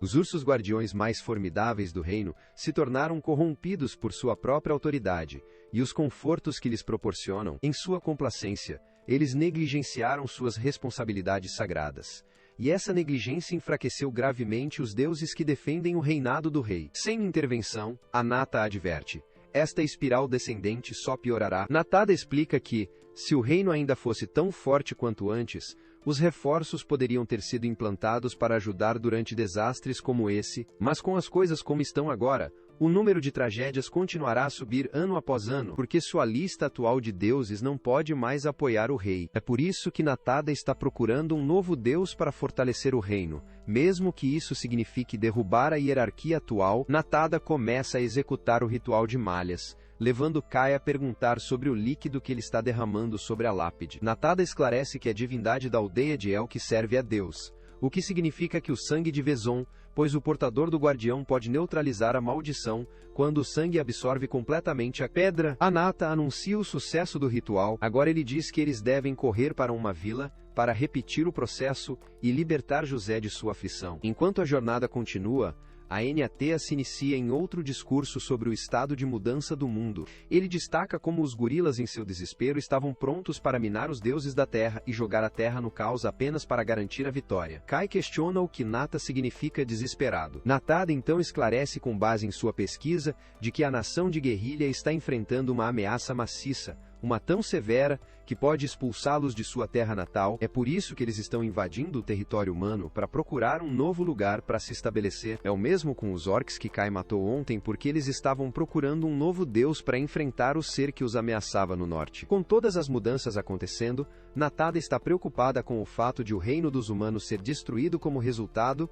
Os ursos guardiões mais formidáveis do reino se tornaram corrompidos por sua própria autoridade, e os confortos que lhes proporcionam, em sua complacência, eles negligenciaram suas responsabilidades sagradas. E essa negligência enfraqueceu gravemente os deuses que defendem o reinado do rei. Sem intervenção, a Nata adverte, esta espiral descendente só piorará. Natada explica que, se o reino ainda fosse tão forte quanto antes, os reforços poderiam ter sido implantados para ajudar durante desastres como esse, mas com as coisas como estão agora, o número de tragédias continuará a subir ano após ano, porque sua lista atual de deuses não pode mais apoiar o rei. É por isso que Natada está procurando um novo deus para fortalecer o reino. Mesmo que isso signifique derrubar a hierarquia atual, Natada começa a executar o ritual de malhas, levando Kai a perguntar sobre o líquido que ele está derramando sobre a lápide. Natada esclarece que a divindade da aldeia de El que serve a Deus, o que significa que o sangue de Vezon, pois o portador do guardião pode neutralizar a maldição, quando o sangue absorve completamente a pedra. A Nata anuncia o sucesso do ritual. Agora ele diz que eles devem correr para uma vila, para repetir o processo, e libertar José de sua aflição. Enquanto a jornada continua, a NATA se inicia em outro discurso sobre o estado de mudança do mundo. Ele destaca como os gorilas em seu desespero estavam prontos para minar os deuses da terra e jogar a terra no caos apenas para garantir a vitória. Kai questiona o que Nata significa desesperado. Natada então esclarece com base em sua pesquisa, de que a nação de guerrilha está enfrentando uma ameaça maciça, uma tão severa, que pode expulsá-los de sua terra natal. É por isso que eles estão invadindo o território humano para procurar um novo lugar para se estabelecer. É o mesmo com os orcs que Kai matou ontem, porque eles estavam procurando um novo deus para enfrentar o ser que os ameaçava no norte. Com todas as mudanças acontecendo, Natada está preocupada com o fato de o reino dos humanos ser destruído como resultado.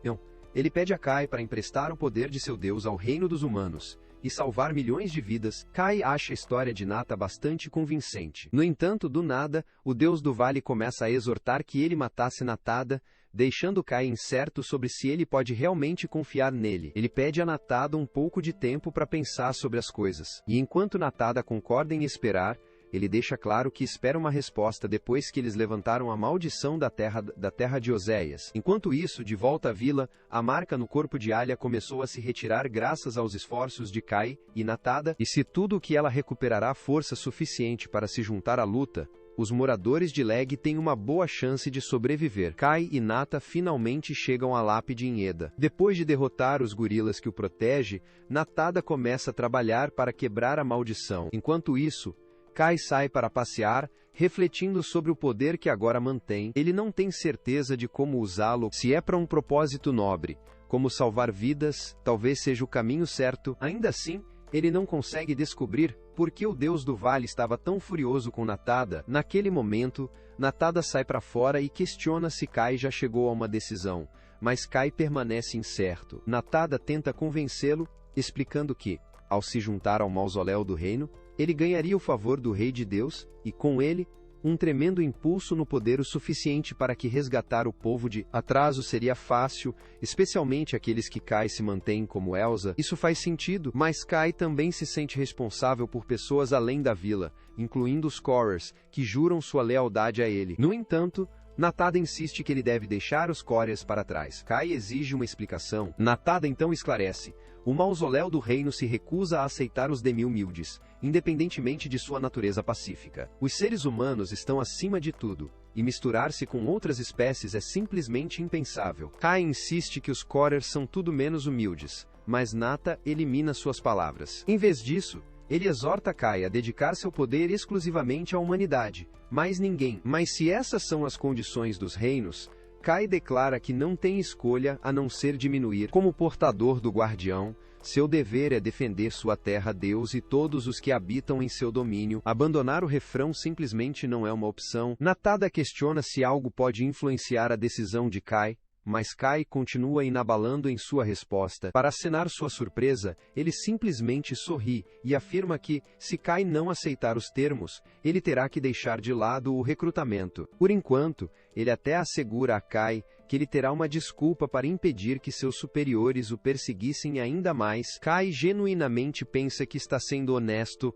Ele pede a Kai para emprestar o poder de seu deus ao reino dos humanos e salvar milhões de vidas. Kai acha a história de Nata bastante convincente. No entanto, do nada, o deus do vale começa a exortar que ele matasse Natada, deixando Kai incerto sobre se ele pode realmente confiar nele. Ele pede a Natada um pouco de tempo para pensar sobre as coisas. E enquanto Natada concorda em esperar, ele deixa claro que espera uma resposta depois que eles levantaram a maldição da terra de Oséias. Enquanto isso, de volta à vila, a marca no corpo de Alia começou a se retirar graças aos esforços de Kai e Natada, e se tudo o que ela recuperará força suficiente para se juntar à luta, os moradores de Leg têm uma boa chance de sobreviver. Kai e Nata finalmente chegam à lápide em Eda. Depois de derrotar os gorilas que o protege, Natada começa a trabalhar para quebrar a maldição. Enquanto isso, Kai sai para passear, refletindo sobre o poder que agora mantém. Ele não tem certeza de como usá-lo, se é para um propósito nobre, como salvar vidas, talvez seja o caminho certo. Ainda assim, ele não consegue descobrir por que o deus do vale estava tão furioso com Natada. Naquele momento, Natada sai para fora e questiona se Kai já chegou a uma decisão, mas Kai permanece incerto. Natada tenta convencê-lo, explicando que, ao se juntar ao mausoléu do reino, ele ganharia o favor do Rei de Deus, e com ele, um tremendo impulso no poder o suficiente para que resgatar o povo de atraso seria fácil, especialmente aqueles que Kai se mantêm como Elsa. Isso faz sentido, mas Kai também se sente responsável por pessoas além da vila, incluindo os Corers, que juram sua lealdade a ele. No entanto, Natada insiste que ele deve deixar os Corers para trás. Kai exige uma explicação. Natada então esclarece. O mausoléu do reino se recusa a aceitar os demi-humildes, independentemente de sua natureza pacífica. Os seres humanos estão acima de tudo, e misturar-se com outras espécies é simplesmente impensável. Kai insiste que os Corers são tudo menos humildes, mas Nata elimina suas palavras. Em vez disso, ele exorta Kai a dedicar seu poder exclusivamente à humanidade, mais ninguém. Mas se essas são as condições dos reinos, Kai declara que não tem escolha a não ser diminuir. Como portador do guardião, seu dever é defender sua terra, Deus e todos os que habitam em seu domínio. Abandonar o refrão simplesmente não é uma opção. Natada questiona se algo pode influenciar a decisão de Kai, mas Kai continua inabalando em sua resposta. Para acenar sua surpresa, ele simplesmente sorri e afirma que, se Kai não aceitar os termos, ele terá que deixar de lado o recrutamento. Por enquanto, ele até assegura a Kai que ele terá uma desculpa para impedir que seus superiores o perseguissem ainda mais. Kai genuinamente pensa que está sendo honesto,